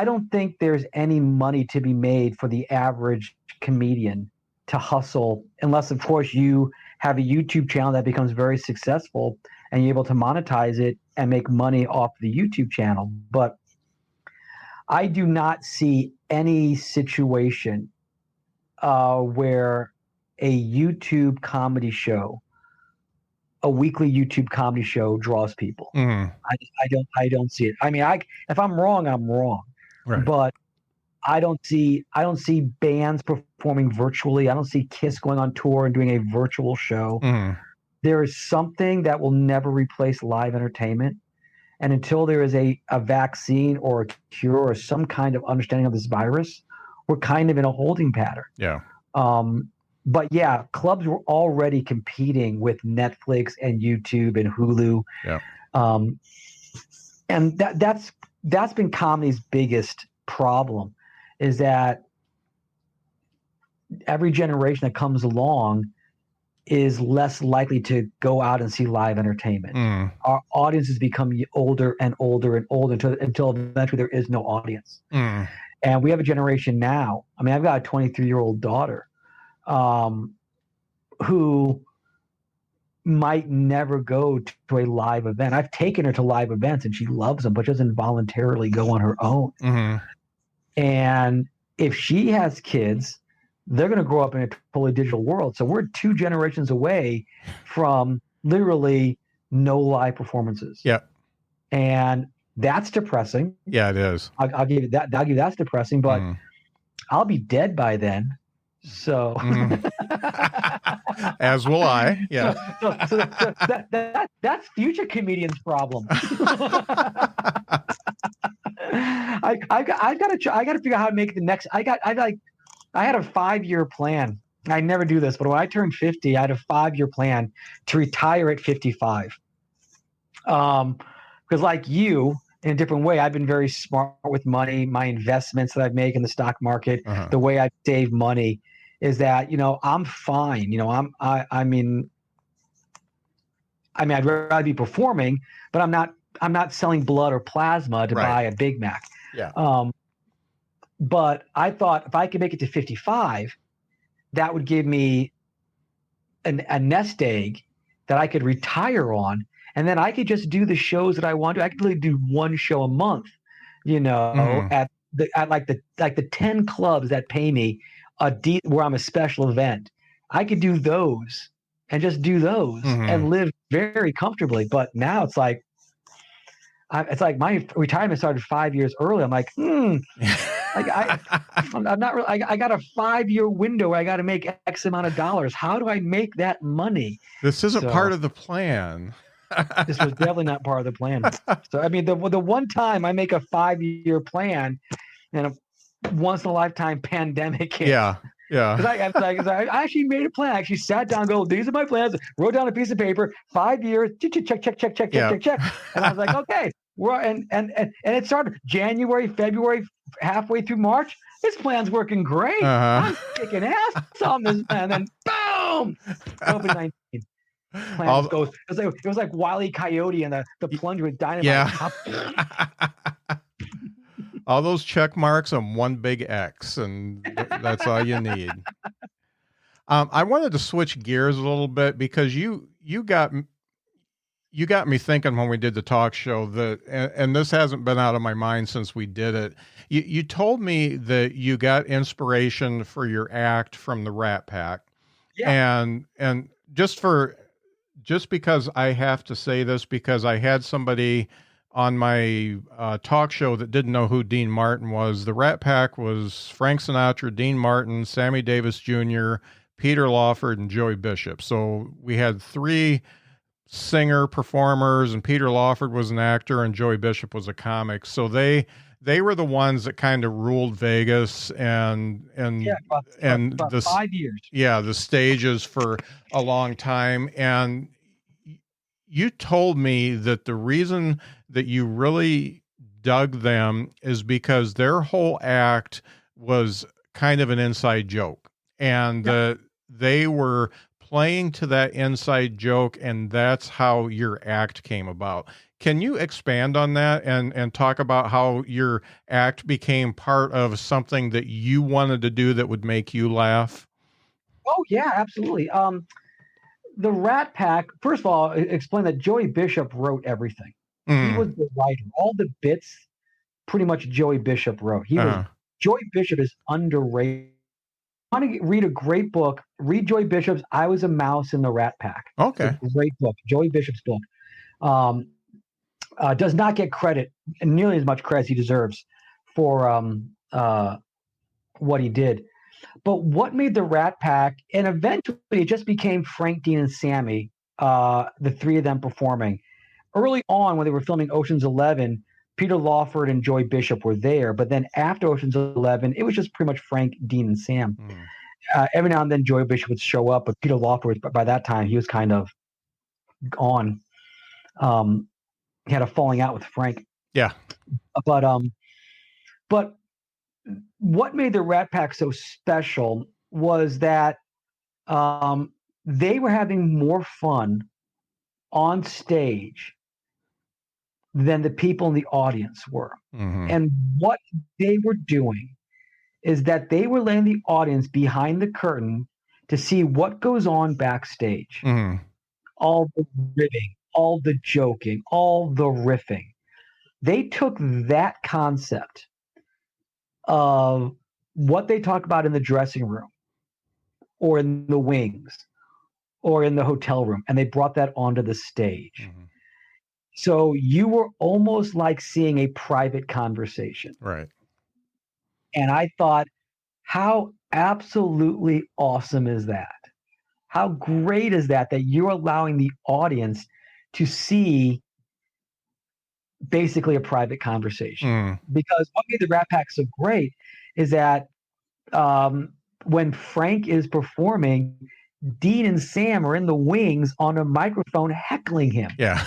don't think there's any money to be made for the average comedian to hustle, unless, of course, you have a YouTube channel that becomes very successful and you're able to monetize it and make money off the YouTube channel. But I do not see any situation where a YouTube comedy show, a weekly YouTube comedy show, draws people. I don't see it. I mean, if I'm wrong, I'm wrong. Right. But I don't see bands performing virtually. I don't see Kiss going on tour and doing a virtual show. There is something that will never replace live entertainment. And until there is a vaccine or a cure or some kind of understanding of this virus, we're kind of in a holding pattern. Yeah. But yeah, clubs were already competing with Netflix and YouTube and Hulu. Yeah. And that's been comedy's biggest problem, is that every generation that comes along is less likely to go out and see live entertainment. Our audiences become older and older and older until eventually there is no audience. And we have a generation now. I mean, I've got a 23-year-old daughter who might never go to a live event. I've taken her to live events and she loves them, but doesn't voluntarily go on her own. And if she has kids, they're going to grow up in a totally digital world. So we're 2 generations away from literally no live performances. Yeah. And that's depressing. Yeah, it is. I'll give you that. That's depressing, but I'll be dead by then. So, as will I. Yeah. So that's future comedians' problem. I got to figure out how to make the next. I had a 5-year plan. I never do this, but when I turned 50, I had a 5-year plan to retire at 55. Because like you, in a different way, I've been very smart with money. My investments that I make in the stock market, the way I save money, is that, I'm fine. I mean, I'd rather be performing, but I'm not selling blood or plasma to buy a Big Mac. Yeah. But I thought if I could make it to 55, that would give me a nest egg that I could retire on. And then I could just do the shows that I want to. I could really do 1 show a month, at the 10 clubs that pay me where I'm a special event. I could do those and just do those and live very comfortably. But now it's like my retirement started 5 years early. I'm like, I'm not really. I got a 5-year window where I got to make X amount of dollars. How do I make that money? This isn't part of the plan. This was definitely not part of the plan. So I mean, the one time I make a 5-year plan, and a once in a lifetime pandemic hits. Yeah. Because I actually made a plan. I actually sat down, and go, these are my plans. Wrote down a piece of paper, 5 years, check. And I was like, okay, and it started January, February, halfway through March. This plan's working great. I'm kicking ass on this plan. And then boom, COVID-19. Plan just goes. It was like Wile E. Coyote and the plunge with dynamite. Yeah. All those check marks on one big X, and that's all you need. I wanted to switch gears a little bit because you got me thinking when we did the talk show that, and this hasn't been out of my mind since we did it. You told me that you got inspiration for your act from the Rat Pack, and just because I have to say this, because I had somebody on my talk show that didn't know who Dean Martin was. The Rat Pack was Frank Sinatra, Dean Martin, Sammy Davis Jr., Peter Lawford, and Joey Bishop. So we had 3 singer performers, and Peter Lawford was an actor, and Joey Bishop was a comic. So they were the ones that kind of ruled Vegas and about 5 years. Yeah, the stages for a long time. And you told me that the reason that you really dug them is because their whole act was kind of an inside joke, and they were playing to that inside joke, and that's how your act came about. Can you expand on that and talk about how your act became part of something that you wanted to do that would make you laugh? Oh yeah, absolutely. The Rat Pack, first of all, explain that Joey Bishop wrote everything. He was the writer. All the bits, pretty much Joey Bishop wrote. Joey Bishop is underrated. If you want to read a great book, read Joey Bishop's I Was a Mouse in the Rat Pack. Okay. It's a great book. Joey Bishop's book. Does not get credit, nearly as much credit as he deserves for what he did. But what made the Rat Pack, and eventually it just became Frank, Dean, and Sammy, the 3 of them performing. Early on, when they were filming Ocean's 11, Peter Lawford and Joey Bishop were there. But then after Ocean's 11, it was just pretty much Frank, Dean, and Sam. Every now and then Joey Bishop would show up, but Peter Lawford, by that time, he was kind of gone. He had a falling out with Frank. Yeah. But what made the Rat Pack so special was that they were having more fun on stage than the people in the audience were. And what they were doing is that they were letting the audience behind the curtain to see what goes on backstage. All the ribbing, all the joking, all the riffing. They took that concept of what they talk about in the dressing room or in the wings or in the hotel room, and they brought that onto the stage. So you were almost like seeing a private conversation. Right. And I thought, how absolutely awesome is that? How great is that you're allowing the audience to see basically a private conversation? Because what made the Rat Pack so great is that when Frank is performing, Dean and Sam are in the wings on a microphone heckling him. Yeah.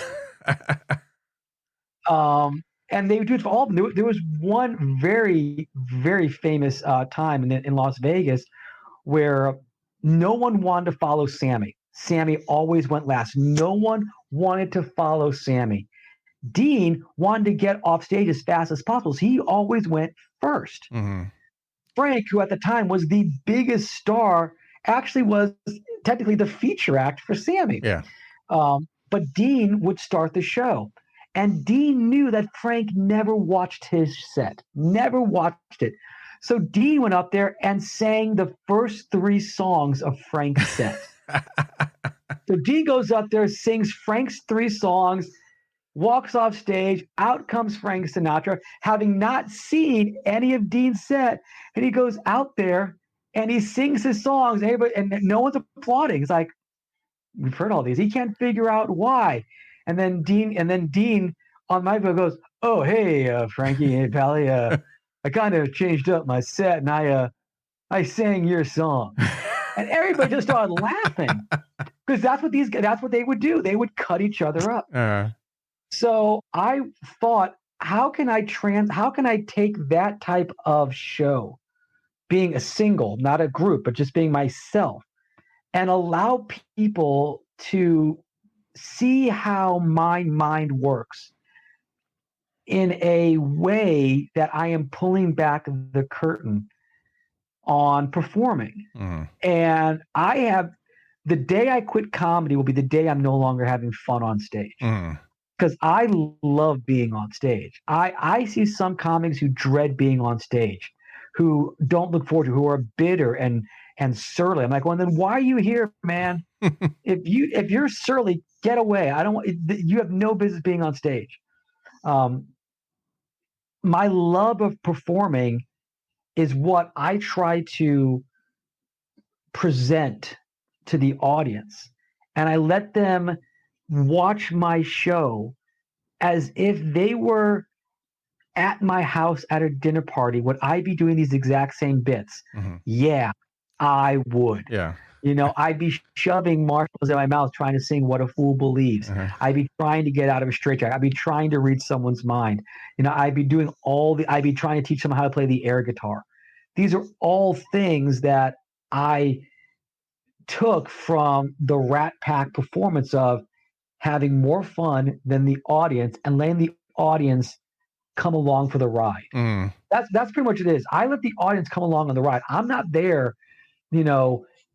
And they would do it for all of them. There was one very, very famous time in Las Vegas where no one wanted to follow Sammy. Sammy always went last. No one wanted to follow Sammy. Dean wanted to get off stage as fast as possible, so he always went first. Frank, who at the time was the biggest star, actually was technically the feature act for Sammy. Yeah. But Dean would start the show. And Dean knew that Frank never watched his set, never watched it. So Dean went up there and sang the first 3 songs of Frank's set. So Dean goes up there, sings Frank's 3 songs, walks off stage. Out comes Frank Sinatra, having not seen any of Dean's set, and he goes out there and he sings his songs. And no one's applauding. It's like, we've heard all these. He can't figure out why. And then Dean on my video goes, "Oh, hey, Frankie, hey, Pally, I kind of changed up my set, and I sang your song." And everybody just started laughing, because that's what they would do. They would cut each other up. So I thought, how can I take that type of show, being a single, not a group, but just being myself, and allow people to see how my mind works in a way that I am pulling back the curtain on performing. And the day I quit comedy will be the day I'm no longer having fun on stage. Because I love being on stage. I see some comics who dread being on stage, who don't look forward to, who are bitter and surly. I'm like, well, then why are you here, man? If you're surly, get away. You have no business being on stage. My love of performing is what I try to present to the audience, and I let them watch my show as if they were at my house at a dinner party. Would I be doing these exact same bits? Yeah, I would. Yeah. I'd be shoving marshmallows in my mouth trying to sing What a Fool Believes. I'd be trying to get out of a straitjacket. I'd be trying to read someone's mind. I'd be trying to teach someone how to play the air guitar. These are all things that I took from the Rat Pack performance of having more fun than the audience and letting the audience come along for the ride. That's pretty much it is. I let the audience come along on the ride. I'm not there,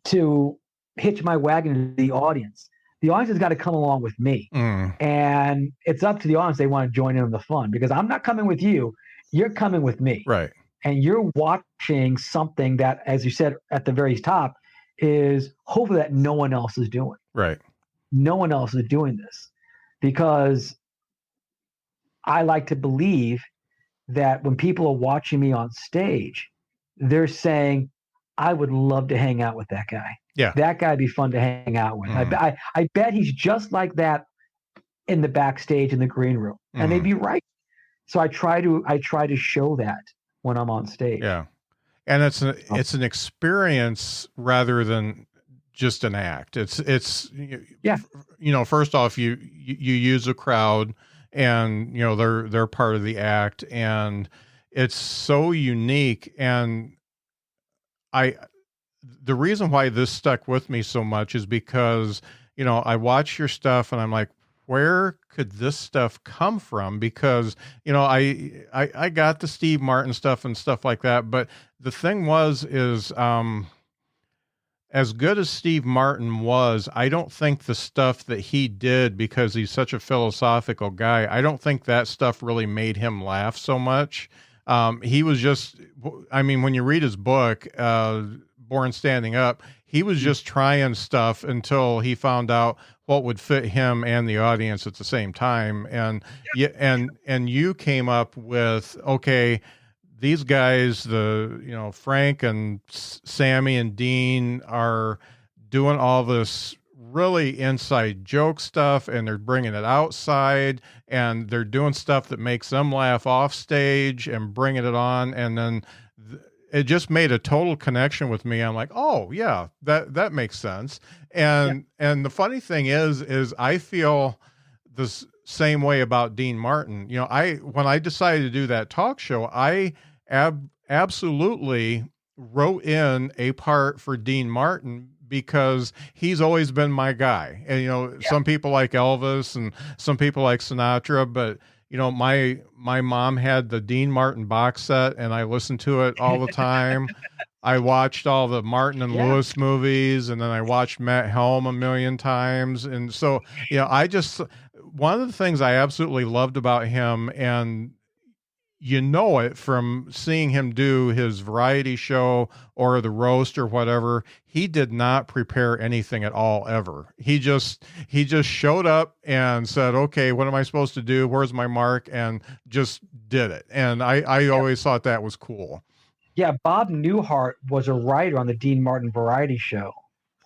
to hitch my wagon to the audience. The audience has got to come along with me. And it's up to the audience. They want to join in on the fun, because I'm not coming with you. You're coming with me. Right. And you're watching something that, as you said at the very top, is hopefully that no one else is doing. Right. No one else is doing this, because I like to believe that when people are watching me on stage, they're saying, I would love to hang out with that guy. Yeah. That guy'd be fun to hang out with. I bet he's just like that in the backstage in the green room. And they'd be right. So I try to show that when I'm on stage. Yeah. And it's an experience rather than just an act. It's first off, you use a crowd, and they're part of the act, and it's so unique. And the reason why this stuck with me so much is because I watch your stuff and I'm like, where could this stuff come from? Because I got the Steve Martin stuff and stuff like that, but the thing is as good as Steve Martin was, I don't think the stuff that he did, because he's such a philosophical guy, I don't think that stuff really made him laugh so much. He was just, when you read his book, Born Standing Up, he was just trying stuff until he found out what would fit him and the audience at the same time. And you came up with, okay, these guys, Frank and Sammy and Dean are doing all this really inside joke stuff, and they're bringing it outside, and they're doing stuff that makes them laugh off stage and bringing it on. And then it just made a total connection with me. I'm like, oh yeah, that makes sense. And the funny thing is I feel the same way about Dean Martin. When I decided to do that talk show, I absolutely wrote in a part for Dean Martin, because he's always been my guy. And, some people like Elvis and some people like Sinatra, but my mom had the Dean Martin box set, and I listened to it all the time. I watched all the Martin and Lewis movies, and then I watched Matt Helm a million times. And so, one of the things I absolutely loved about him, and you know it from seeing him do his variety show or the roast or whatever. He did not prepare anything at all, ever. He just showed up and said, okay, what am I supposed to do? Where's my mark? And just did it. And I always thought that was cool. Yeah. Bob Newhart was a writer on the Dean Martin variety show,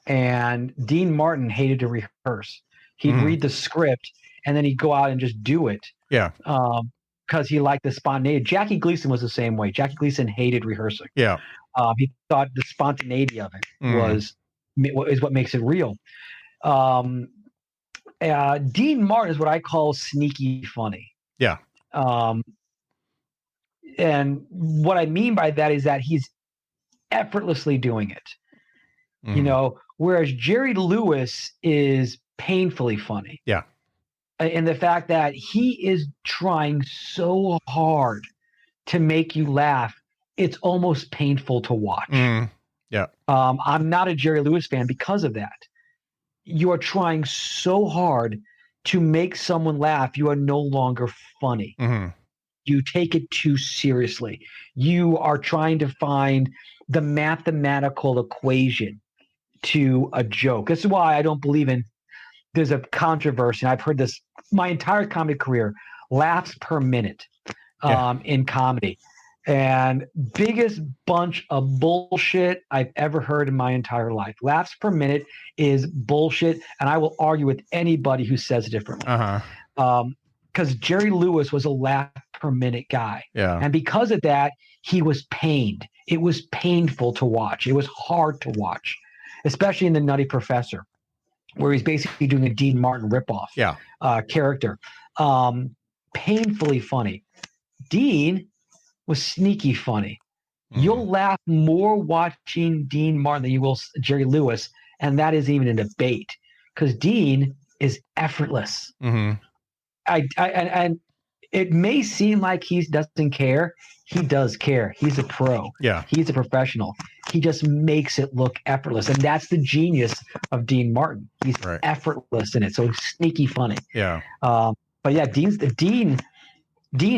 and Dean Martin hated to rehearse. He'd read the script and then he'd go out and just do it. Yeah. Because he liked the spontaneity. Jackie Gleason was the same way. Jackie Gleason hated rehearsing. Yeah. He thought the spontaneity of it is what makes it real. Dean Martin is what I call sneaky funny. Yeah. And what I mean by that is that he's effortlessly doing it. You know, whereas Jerry Lewis is painfully funny. Yeah. And the fact that he is trying so hard to make you laugh, it's almost painful to watch. Yeah. I'm not a Jerry Lewis fan because of that. You are trying so hard to make someone laugh. You are no longer funny. You take it too seriously. You are trying to find the mathematical equation to a joke. This is why I don't believe in, there's a controversy, and I've heard this my entire comedy career, laughs per minute in comedy. And biggest bunch of bullshit I've ever heard in my entire life. Laughs per minute is bullshit, and I will argue with anybody who says differently. Because Jerry Lewis was a laugh per minute guy. Yeah. And because of that, he was pained. It was painful to watch. It was hard to watch, especially in The Nutty Professor, where he's basically doing a Dean Martin ripoff character. Painfully funny. Dean was sneaky funny. You'll laugh more watching Dean Martin than you will Jerry Lewis, and that isn't even a debate, because Dean is effortless. And it may seem like he doesn't care. He does care. He's a pro. Yeah. He's a professional. He just makes it look effortless. And that's the genius of Dean Martin. He's effortless in it. So sneaky funny. Yeah. But yeah, Dean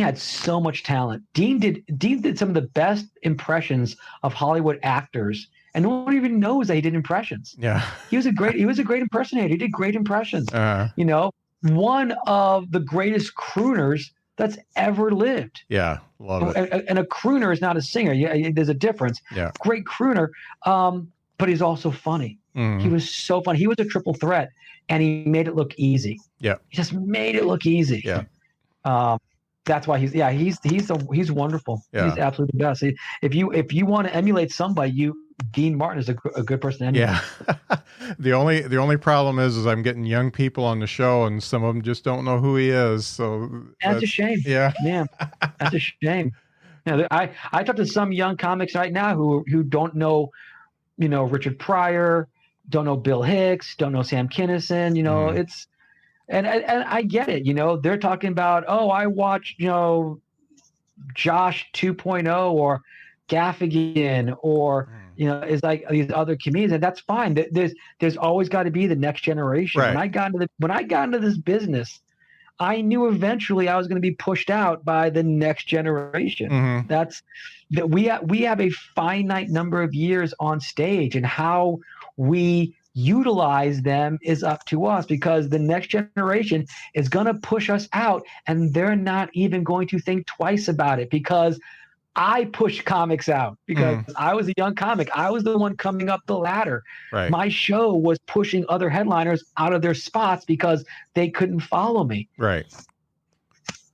had so much talent. Dean did some of the best impressions of Hollywood actors, and no one even knows that he did impressions. Yeah. He was a great impersonator. He did great impressions. You know, one of the greatest crooners that's ever lived. Yeah, love it. And a crooner is not a singer. Yeah, there's a difference. Yeah. Great crooner, but he's also funny. He was so funny. He was a triple threat, and he made it look easy. Yeah. He just made it look easy. Yeah. That's why he's wonderful. Yeah. He's absolutely the best. If you want to emulate somebody, Dean Martin is a good person to emulate. Yeah. The only problem is I'm getting young people on the show, and some of them just don't know who he is. So that's a shame. Yeah. Yeah. That's a shame. You know, I talk to some young comics right now who don't know, Richard Pryor, don't know Bill Hicks, don't know Sam Kinison. It's. And I get it, they're talking about, I watched, Josh 2.0 or Gaffigan or, it's like these other comedians, and that's fine. There's always got to be the next generation. Right. When I got into this business, I knew eventually I was going to be pushed out by the next generation. That's that we have a finite number of years on stage, and how we utilize them is up to us, because the next generation is going to push us out, and they're not even going to think twice about it, because I pushed comics out, because I was a young comic. I was the one coming up the ladder. Right. My show was pushing other headliners out of their spots because they couldn't follow me. Right.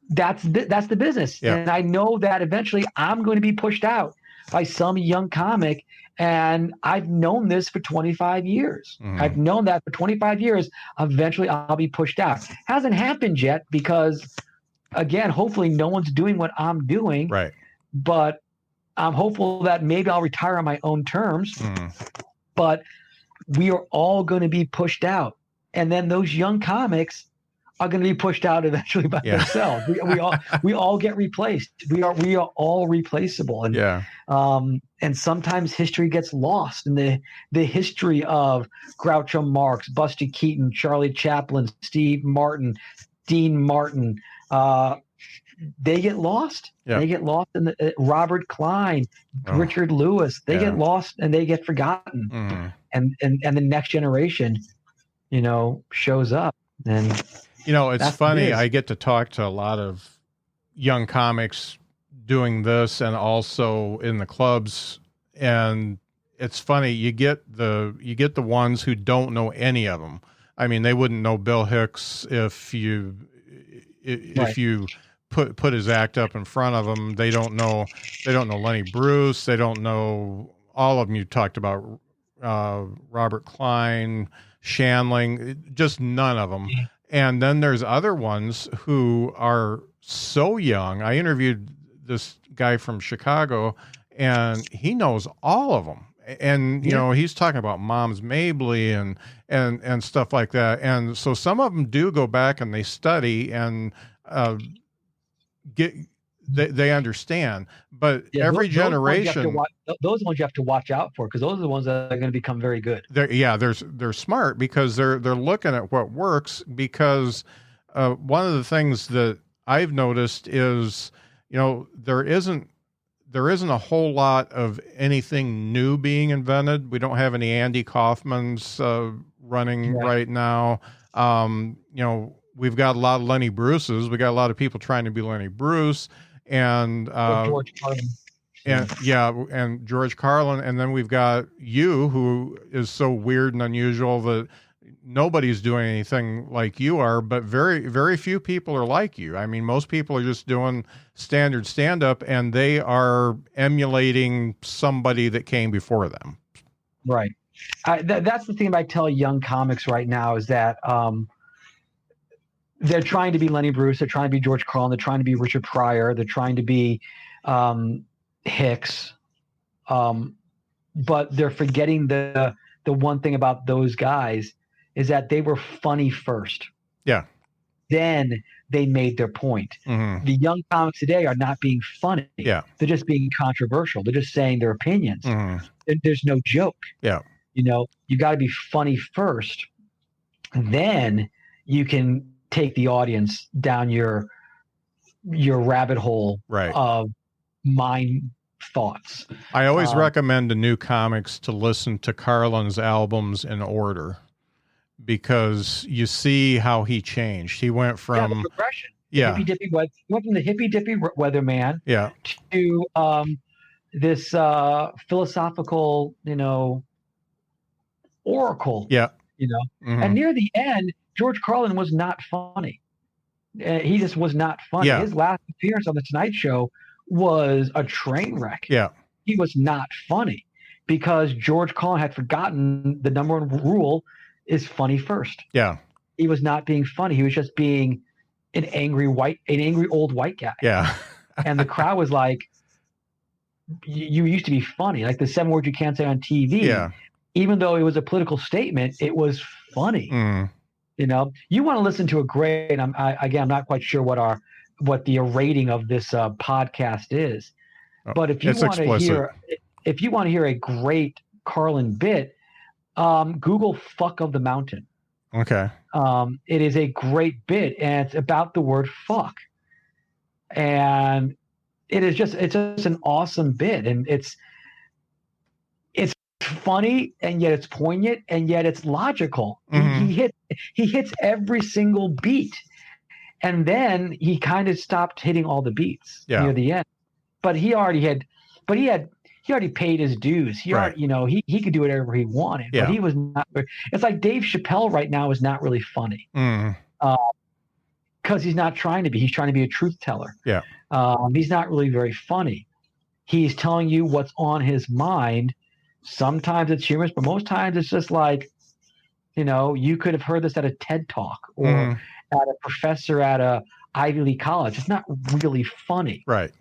That's the business. Yeah. And I know that eventually I'm going to be pushed out by some young comic. And I've known this for 25 years. I've known that for 25 years. Eventually, I'll be pushed out. Hasn't happened yet because, again, hopefully no one's doing what I'm doing. Right. But I'm hopeful that maybe I'll retire on my own terms. But we are all going to be pushed out. And then those young comics are going to be pushed out eventually by themselves. We all get replaced. We are all replaceable. And and sometimes history gets lost in the history of Groucho Marx, Buster Keaton, Charlie Chaplin, Steve Martin, Dean Martin, they get lost. Yeah. They get lost in the Robert Klein, Richard Lewis. They get lost and they get forgotten. Mm-hmm. And the next generation, shows up. And it's funny. I get to talk to a lot of young comics doing this, and also in the clubs. And it's funny. You get the ones who don't know any of them. I mean, they wouldn't know Bill Hicks if you put his act up in front of them. They don't know Lenny Bruce. They don't know all of them you talked about, Robert Klein, Shanling, just none of them. And then there's other ones who are so young. I interviewed this guy from Chicago, and he knows all of them. And, he's talking about Moms Mabley and stuff like that. And so some of them do go back and they study and they understand. But every generation, those ones you have to watch out for, because those are the ones that are going to become very good. They're smart because they're looking at what works. Because one of the things that I've noticed is, there isn't a whole lot of anything new being invented. We don't have any Andy Kaufmans running right now. We've got a lot of Lenny Bruces. We got a lot of people trying to be Lenny Bruce and George Carlin. And George Carlin. And then we've got you, who is so weird and unusual that nobody's doing anything like you are, but very, very few people are like you. I mean, most people are just doing standard stand-up, and they are emulating somebody that came before them. Right. That's the thing I tell young comics right now, is that they're trying to be Lenny Bruce. They're trying to be George Carlin. They're trying to be Richard Pryor. They're trying to be Hicks. But they're forgetting the one thing about those guys is that they were funny first. Yeah. Then they made their point. Mm-hmm. The young comics today are not being funny. Yeah. They're just being controversial. They're just saying their opinions. Mm-hmm. There's no joke. Yeah. You got to be funny first. Then you can take the audience down your rabbit hole of mind thoughts. I always recommend to new comics to listen to Carlin's albums in order, because you see how he changed. He went from the progression. Yeah. He went from the hippy dippy weatherman to this philosophical, oracle. Yeah. Mm-hmm. And near the end, George Carlin was not funny. He just was not funny. Yeah. His last appearance on the Tonight Show was a train wreck. Yeah. He was not funny because George Carlin had forgotten the number one rule is funny first. Yeah. He was not being funny. He was just being an angry old white guy. Yeah. And the crowd was like, you used to be funny. Like the 7 words you can't say on TV. Yeah. Even though it was a political statement, it was funny. Mm. You want to listen to a great, I'm not quite sure what the rating of this podcast is, but if you want to hear a great Carlin bit, Google "fuck of the mountain." Okay. It is a great bit, and it's about the word fuck, and it's just an awesome bit, and it's funny, and yet it's poignant, and yet it's logical. Mm-hmm. He hits every single beat, and then he kind of stopped hitting all the beats near the end. But he already paid his dues. He could do whatever he wanted. Yeah. But he was not. It's like Dave Chappelle right now is not really funny. Because he's not trying to be. He's trying to be a truth teller. Yeah. He's not really very funny. He's telling you what's on his mind. Sometimes it's humorous, but most times it's just like, you could have heard this at a TED Talk or at a professor at a Ivy League college. It's not really funny. Right.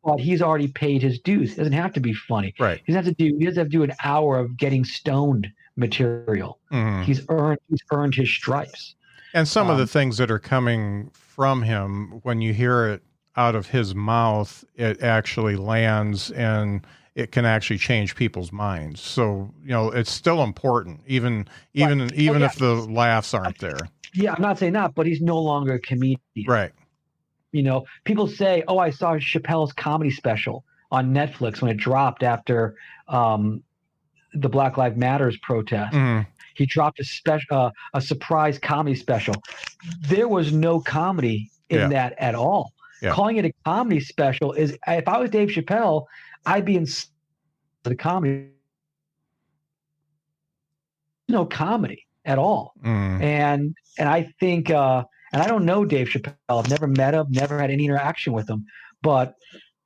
But he's already paid his dues. He doesn't have to be funny. Right. He doesn't have to do an hour of getting stoned material. Mm-hmm. He's earned his stripes. And some of the things that are coming from him, when you hear it out of his mouth, it actually lands and it can actually change people's minds. So, it's still important, even if the laughs aren't there. Yeah, I'm not saying that, but he's no longer a comedian. Right. You know, people say, "Oh, I saw Chappelle's comedy special on Netflix when it dropped after the Black Lives Matters protest." Mm. He dropped a surprise comedy special. There was no comedy in that at all. Yeah. Calling it a comedy special is, if I was Dave Chappelle, I'd be in the comedy. No comedy at all. And I think, and I don't know Dave Chappelle. I've never met him, never had any interaction with him, but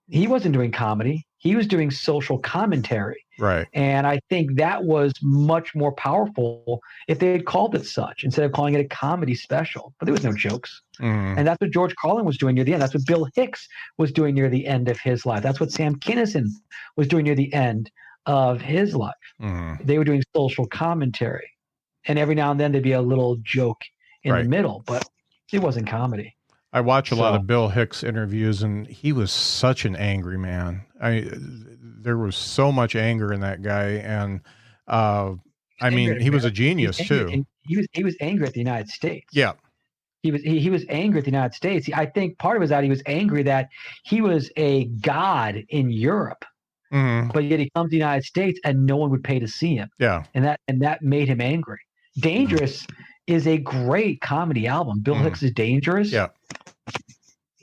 he wasn't doing comedy. He was doing social commentary. Right. And I think that was much more powerful if they had called it such instead of calling it a comedy special. But there was no jokes. And that's what George Carlin was doing near the end. That's what Bill Hicks was doing near the end of his life. That's what Sam Kinison was doing near the end of his life. They were doing social commentary. And every now and then there'd be a little joke in the middle, but it wasn't comedy. I watch a lot of Bill Hicks interviews, and he was such an angry man. There was so much anger in that guy, and I mean, he was a genius too. He was angry at the United States. Yeah, he was angry at the United States. I think part of it was that he was angry that he was a god in Europe, but yet he comes to the United States and no one would pay to see him. Yeah, and that made him angry. Dangerous is a great comedy album. Bill Hicks is Dangerous. Yeah.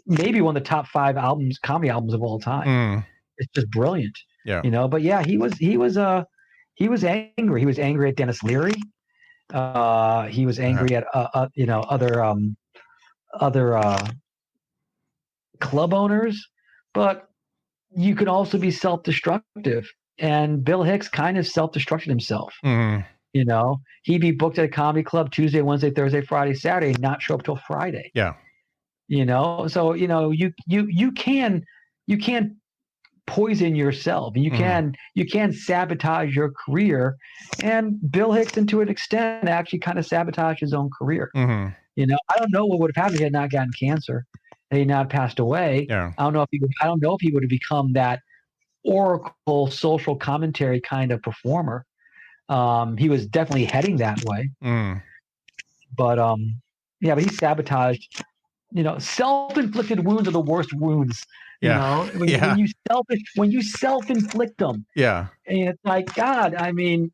Maybe one of the top 5 comedy albums of all time. It's just brilliant. Yeah. You know, but yeah, he was angry. He was angry at Dennis Leary. He was angry at other club owners, but you could also be self-destructive. And Bill Hicks kind of self-destructed himself. You know, he'd be booked at a comedy club Tuesday, Wednesday, Thursday, Friday, Saturday, and not show up till Friday. Yeah. You know, so you know, you can poison yourself. You can sabotage your career. And Bill Hicks, and to an extent, actually kind of sabotaged his own career. You know, I don't know what would have happened if he had not gotten cancer and he had not passed away. Yeah. I don't know if he would have become that oracle social commentary kind of performer. He was definitely heading that way. But but he sabotaged. You know, self-inflicted wounds are the worst wounds. You know, when you self-inflict them. Yeah. And it's like, God, I mean,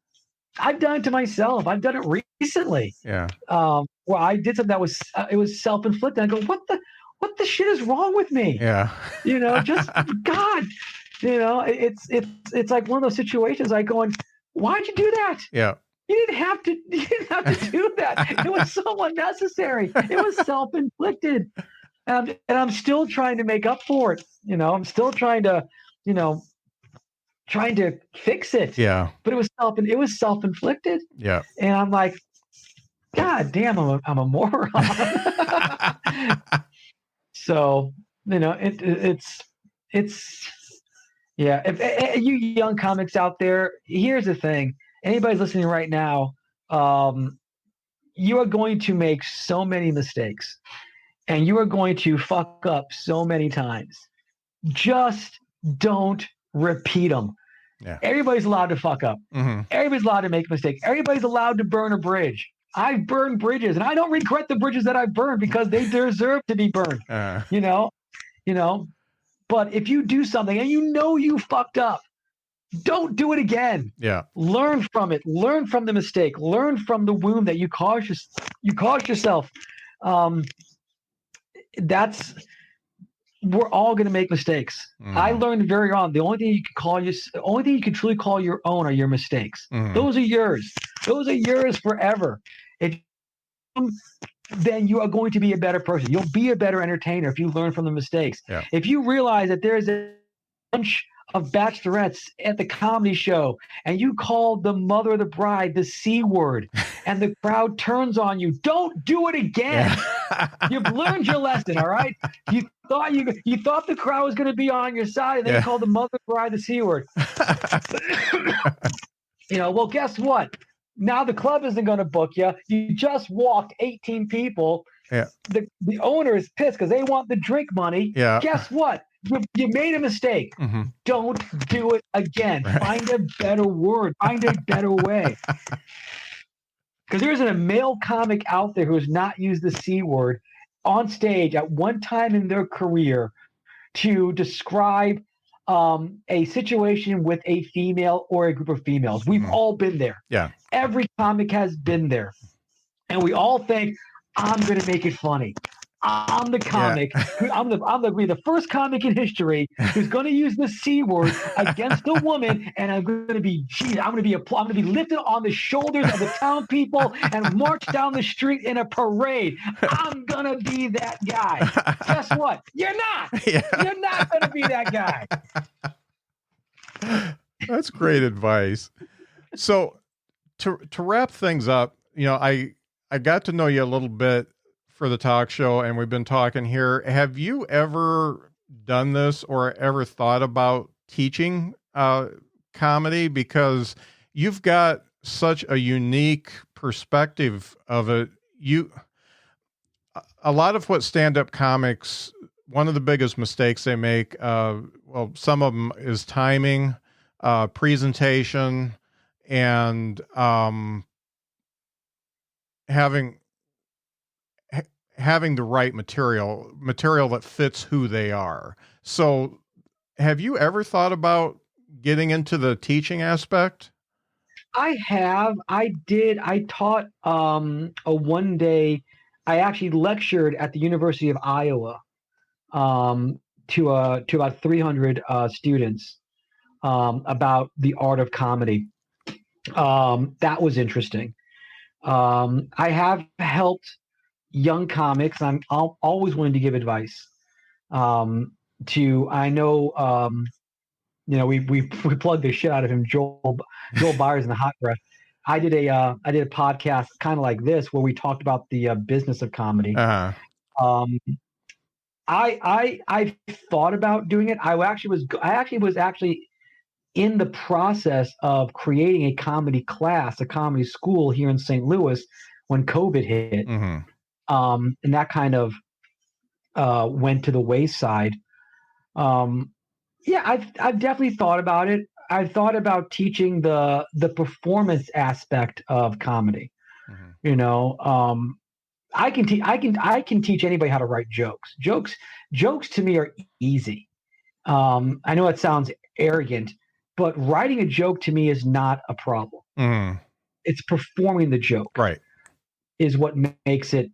I've done it to myself. I've done it recently. Yeah. Where I did something that was it was self-inflicted. I go, what the shit is wrong with me? Yeah. You know, just God. You know, it's like one of those situations like going, why'd you do that? Yeah. You didn't have to do that. It was so unnecessary. It was self-inflicted. And I'm still trying to make up for it. You know, I'm still trying to fix it. Yeah. But it was self-inflicted. Yeah. And I'm like, God damn, I'm a moron. So, you know, it's yeah. If you young comics out there, here's the thing. Anybody's listening right now, you are going to make so many mistakes and you are going to fuck up so many times. Just don't repeat them. Yeah. Everybody's allowed to fuck up. Everybody's allowed to make mistakes. Everybody's allowed to burn a bridge. I've burned bridges and I don't regret the bridges that I've burned because they deserve to be burned. You know, but if you do something and you fucked up, don't do it again. Yeah. Learn from it. Learn from the mistake. Learn from the wound that you caused yourself. We're all going to make mistakes. I learned very early. The only thing you can truly call your own are your mistakes. Those are yours. Those are yours forever. Then you are going to be a better person. You'll be a better entertainer if you learn from the mistakes. Yeah. If you realize that there's a bunch of bachelorettes at the comedy show and you call the mother of the bride the C word and the crowd turns on you, don't do it again. Yeah. You've learned your lesson. All right. You thought the crowd was going to be on your side and then you called the mother of the bride the C word. Well, guess what? Now the club isn't going to book you. You just walked 18 people. Yeah. The owner is pissed because they want the drink money. Yeah. Guess what? You made a mistake. Don't do it again. Right. Find a better word. Find a better way. Because there isn't a male comic out there who has not used the C word on stage at one time in their career to describe a situation with a female or a group of females. We've all been there. Yeah. Every comic has been there. And we all think, I'm going to make it funny. I'm the comic. Yeah. I'm going to be the first comic in history who's going to use the C word against a woman, and I'm going to be lifted on the shoulders of the town people and march down the street in a parade. I'm going to be that guy. Guess what? You're not. Yeah. You're not going to be that guy. That's great advice. So to wrap things up, I got to know you a little bit for the talk show, and we've been talking here. Have you ever done this or ever thought about teaching comedy? Because you've got such a unique perspective of it. A lot of what stand-up comics, one of the biggest mistakes they make, some of them is timing, presentation, and having the right material that fits who they are. So have you ever thought about getting into the teaching aspect? I have. I did. I taught one day. I actually lectured at the University of Iowa to about 300 students about the art of comedy. That was interesting. I have helped young comics. I'm always willing to give advice. We plugged the shit out of him, Joel Byers in the Hot Breath. I did a podcast kind of like this where we talked about the business of comedy. Uh-huh. I thought about doing it. I actually was in the process of creating a comedy class, a comedy school here in St. Louis when COVID hit. Mm-hmm. And that kind of went to the wayside. I've definitely thought about it. I've thought about teaching the performance aspect of comedy. Mm-hmm. I can teach anybody how to write jokes. Jokes to me are easy. I know it sounds arrogant, but writing a joke to me is not a problem. Mm. It's performing the joke, right, is what makes it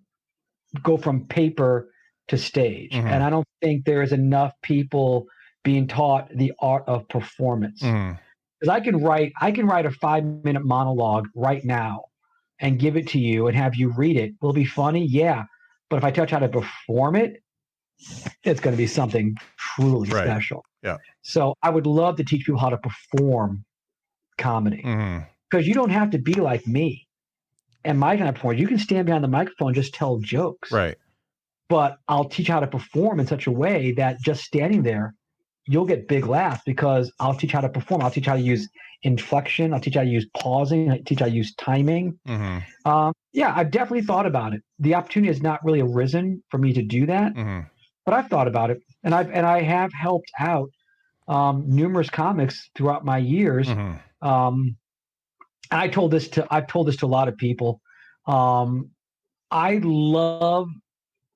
go from paper to stage. Mm-hmm. And I don't think there's enough people being taught the art of performance. Because I can write a 5-minute monologue right now and give it to you and have you read it. Will it be funny? Yeah. But if I teach how to perform it, it's going to be something truly special. Yeah. So I would love to teach people how to perform comedy, because you don't have to be like me. And my kind of point, you can stand behind the microphone and just tell jokes. Right. But I'll teach how to perform in such a way that just standing there, you'll get big laughs, because I'll teach how to perform. I'll teach how to use inflection. I'll teach how to use pausing. I'll teach how to use timing. Mm-hmm. I've definitely thought about it. The opportunity has not really arisen for me to do that, but I've thought about it, and I have helped out numerous comics throughout my years. I've told this to a lot of people. I love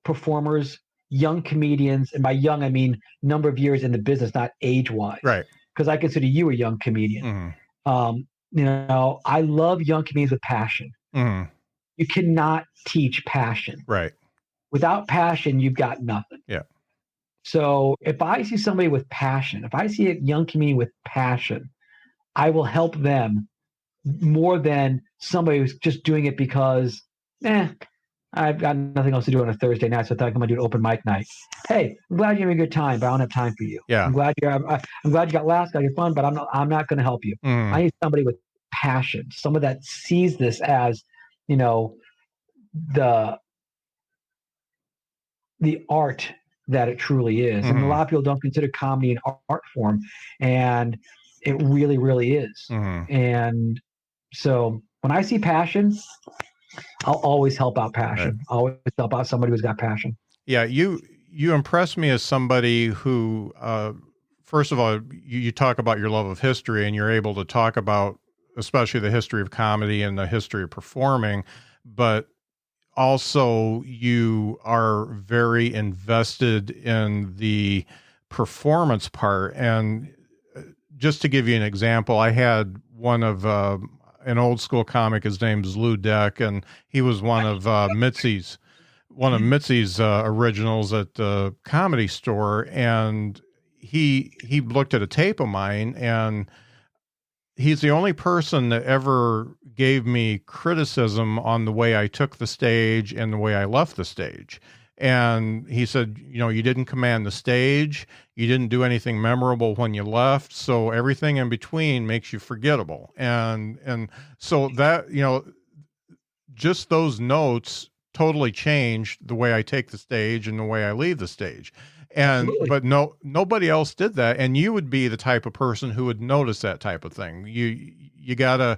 performers, young comedians, and by young I mean number of years in the business, not age-wise. Right. Because I consider you a young comedian. I love young comedians with passion. You cannot teach passion. Right. Without passion, you've got nothing. Yeah. So if I see somebody with passion, if I see a young comedian with passion, I will help them more than somebody who's just doing it because, I've got nothing else to do on a Thursday night, so I thought I'm going to do an open mic night. Hey, I'm glad you're having a good time, but I don't have time for you. Yeah. I'm glad you got laughs, got your fun, but I'm not going to help you. I need somebody with passion, someone that sees this as, the art that it truly is. And a lot of people don't consider comedy an art form, and it really, really is. And so when I see passion, I'll always help out passion. Right. I'll always help out somebody who's got passion. Yeah. You impress me as somebody who, first of all, you talk about your love of history, and you're able to talk about especially the history of comedy and the history of performing, but also you are very invested in the performance part. And just to give you an example, I had one of an old school comic. His name's Lou Deck, and he was one of Mitzi's originals at the Comedy Store. And he looked at a tape of mine, and he's the only person that ever gave me criticism on the way I took the stage and the way I left the stage. And he said, you didn't command the stage. You didn't do anything memorable when you left. So everything in between makes you forgettable. And so that, just those notes totally changed the way I take the stage and the way I leave the stage. And, but nobody else did that. And you would be the type of person who would notice that type of thing. You gotta,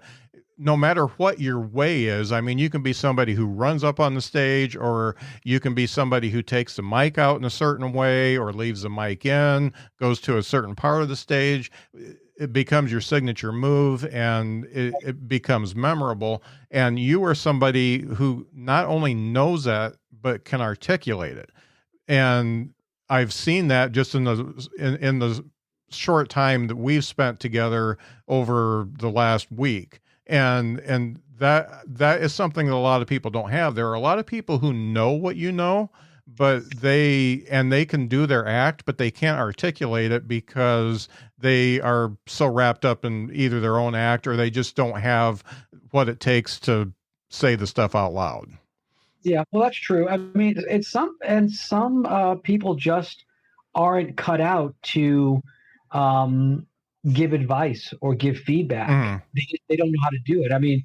no matter what your way is, I mean, you can be somebody who runs up on the stage, or you can be somebody who takes the mic out in a certain way or leaves the mic in, goes to a certain part of the stage. It becomes your signature move, and it becomes memorable. And you are somebody who not only knows that, but can articulate it. And I've seen that just in the short time that we've spent together over the last week. And that is something that a lot of people don't have. There are a lot of people who know what you know, but they can do their act, but they can't articulate it because they are so wrapped up in either their own act, or they just don't have what it takes to say the stuff out loud. Yeah, well, that's true. I mean, some people just aren't cut out to give advice or give feedback. They don't know how to do it. I mean,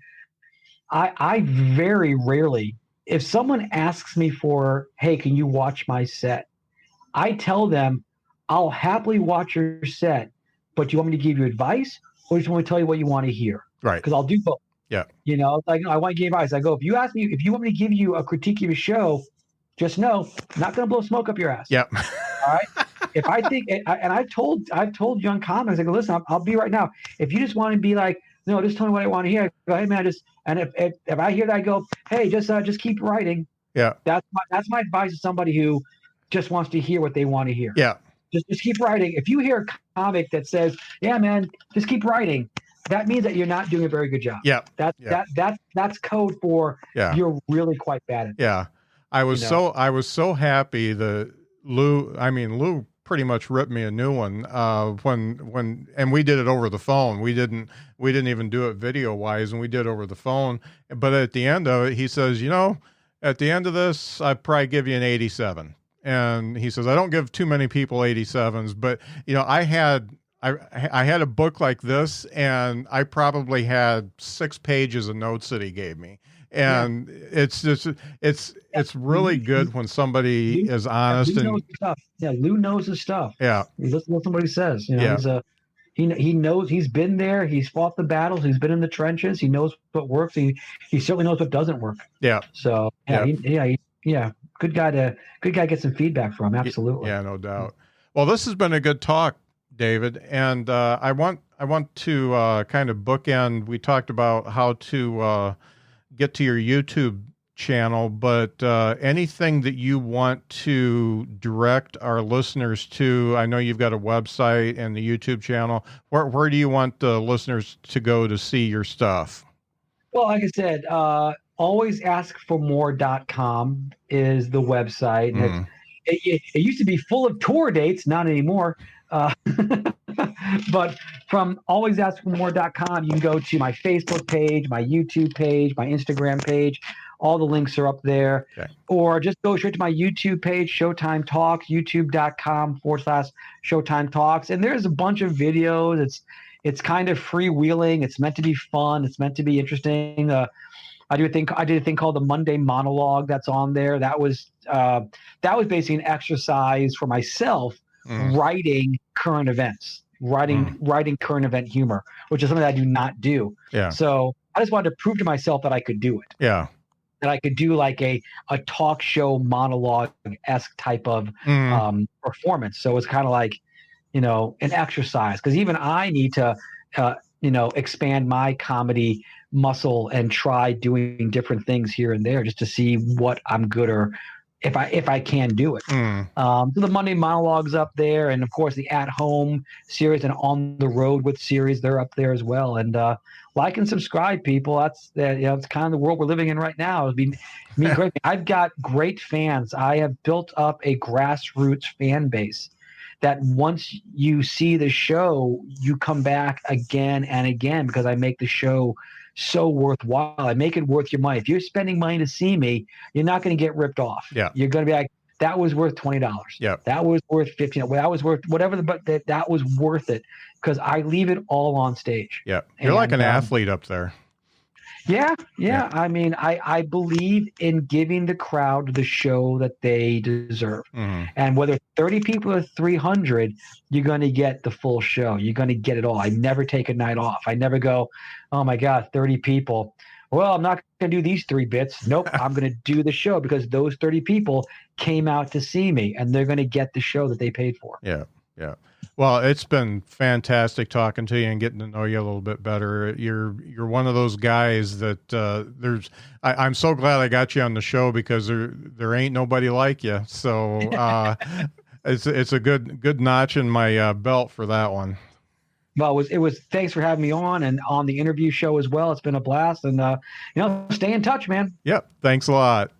I very rarely, if someone asks me for, hey, can you watch my set? I tell them, I'll happily watch your set, but do you want me to give you advice, or just want me to tell you what you want to hear? Right. Because I'll do both. Yeah. Like, I want to give advice. I go, if you want me to give you a critique of your show, just know, I'm not going to blow smoke up your ass. Yep. All right. If I think, and I've told young comics, I go, listen, I'll be right now. If you just want to be like, no, just tell me what I want to hear. I go, hey man, if I hear that, I go, hey, just keep writing. Yeah. That's my advice to somebody who just wants to hear what they want to hear. Yeah. Just keep writing. If you hear a comic that says, yeah, man, just keep writing, that means that you're not doing a very good job. Yeah. That's code for you're really quite bad at it. Yeah. I was so happy that Lou pretty much ripped me a new one when we did it over the phone. We didn't even do it video wise, and we did it over the phone. But at the end of it, he says, at the end of this, I'd probably give you an 87. And he says, I don't give too many people 87s, but I had a book like this, and I probably had 6 pages of notes that he gave me. And it's really good when somebody is honest. Lou knows his stuff. Yeah, Lou knows his stuff. Yeah. He listens to what somebody says. He knows, he's been there, he's fought the battles, he's been in the trenches, he knows what works, he certainly knows what doesn't work. Yeah. So good guy to get some feedback from. Absolutely. Yeah, no doubt. Well, this has been a good talk, David, and I want to kind of bookend. We talked about how to get to your YouTube channel, but anything that you want to direct our listeners to? I know you've got a website and the YouTube channel. Where do you want the listeners to go to see your stuff? Well, like I said, alwaysaskformore.com is the website. Mm. It used to be full of tour dates, not anymore. But from alwaysaskformore.com, you can go to my Facebook page, my YouTube page, my Instagram page. All the links are up there. Okay. Or just go straight to my YouTube page, Showtime Talks, youtube.com/Showtime Talks. And there's a bunch of videos. It's kind of freewheeling. It's meant to be fun. It's meant to be interesting. I did a thing called the Monday Monologue that's on there. That was basically an exercise for myself, writing current events, writing current event humor, which is something that I do not do. Yeah. So I just wanted to prove to myself that I could do it. Yeah. That I could do like a talk show monologue-esque type of performance. So it's kind of like, an exercise, because even I need to expand my comedy muscle and try doing different things here and there just to see what I'm good or if I can do it. So the Monday monologues up there, and of course the At Home series and On the Road with series, they're up there as well. And like and subscribe, people. That's it's kind of the world we're living in right now. It'd be great. I've got great fans. I have built up a grassroots fan base that once you see the show, you come back again and again because I make the show so worthwhile. I make it worth your money. If you're spending money to see me, you're not going to get ripped off. Yeah. You're going to be like, that was worth $20. Yeah. That was worth $15. That was worth whatever, but that was worth it because I leave it all on stage. Yeah. You're like an athlete up there. Yeah. I mean, I believe in giving the crowd the show that they deserve. And whether 30 people or 300, you're going to get the full show. You're going to get it all. I never take a night off. I never go, oh my God, 30 people. Well, I'm not going to do these 3 bits. Nope. I'm going to do the show because those 30 people came out to see me and they're going to get the show that they paid for. Yeah. Yeah. Well, it's been fantastic talking to you and getting to know you a little bit better. You're one of those guys that I'm so glad I got you on the show because there ain't nobody like you. So it's a good notch in my belt for that one. Well, it was thanks for having me on and on the interview show as well. It's been a blast and stay in touch, man. Yep. Thanks a lot.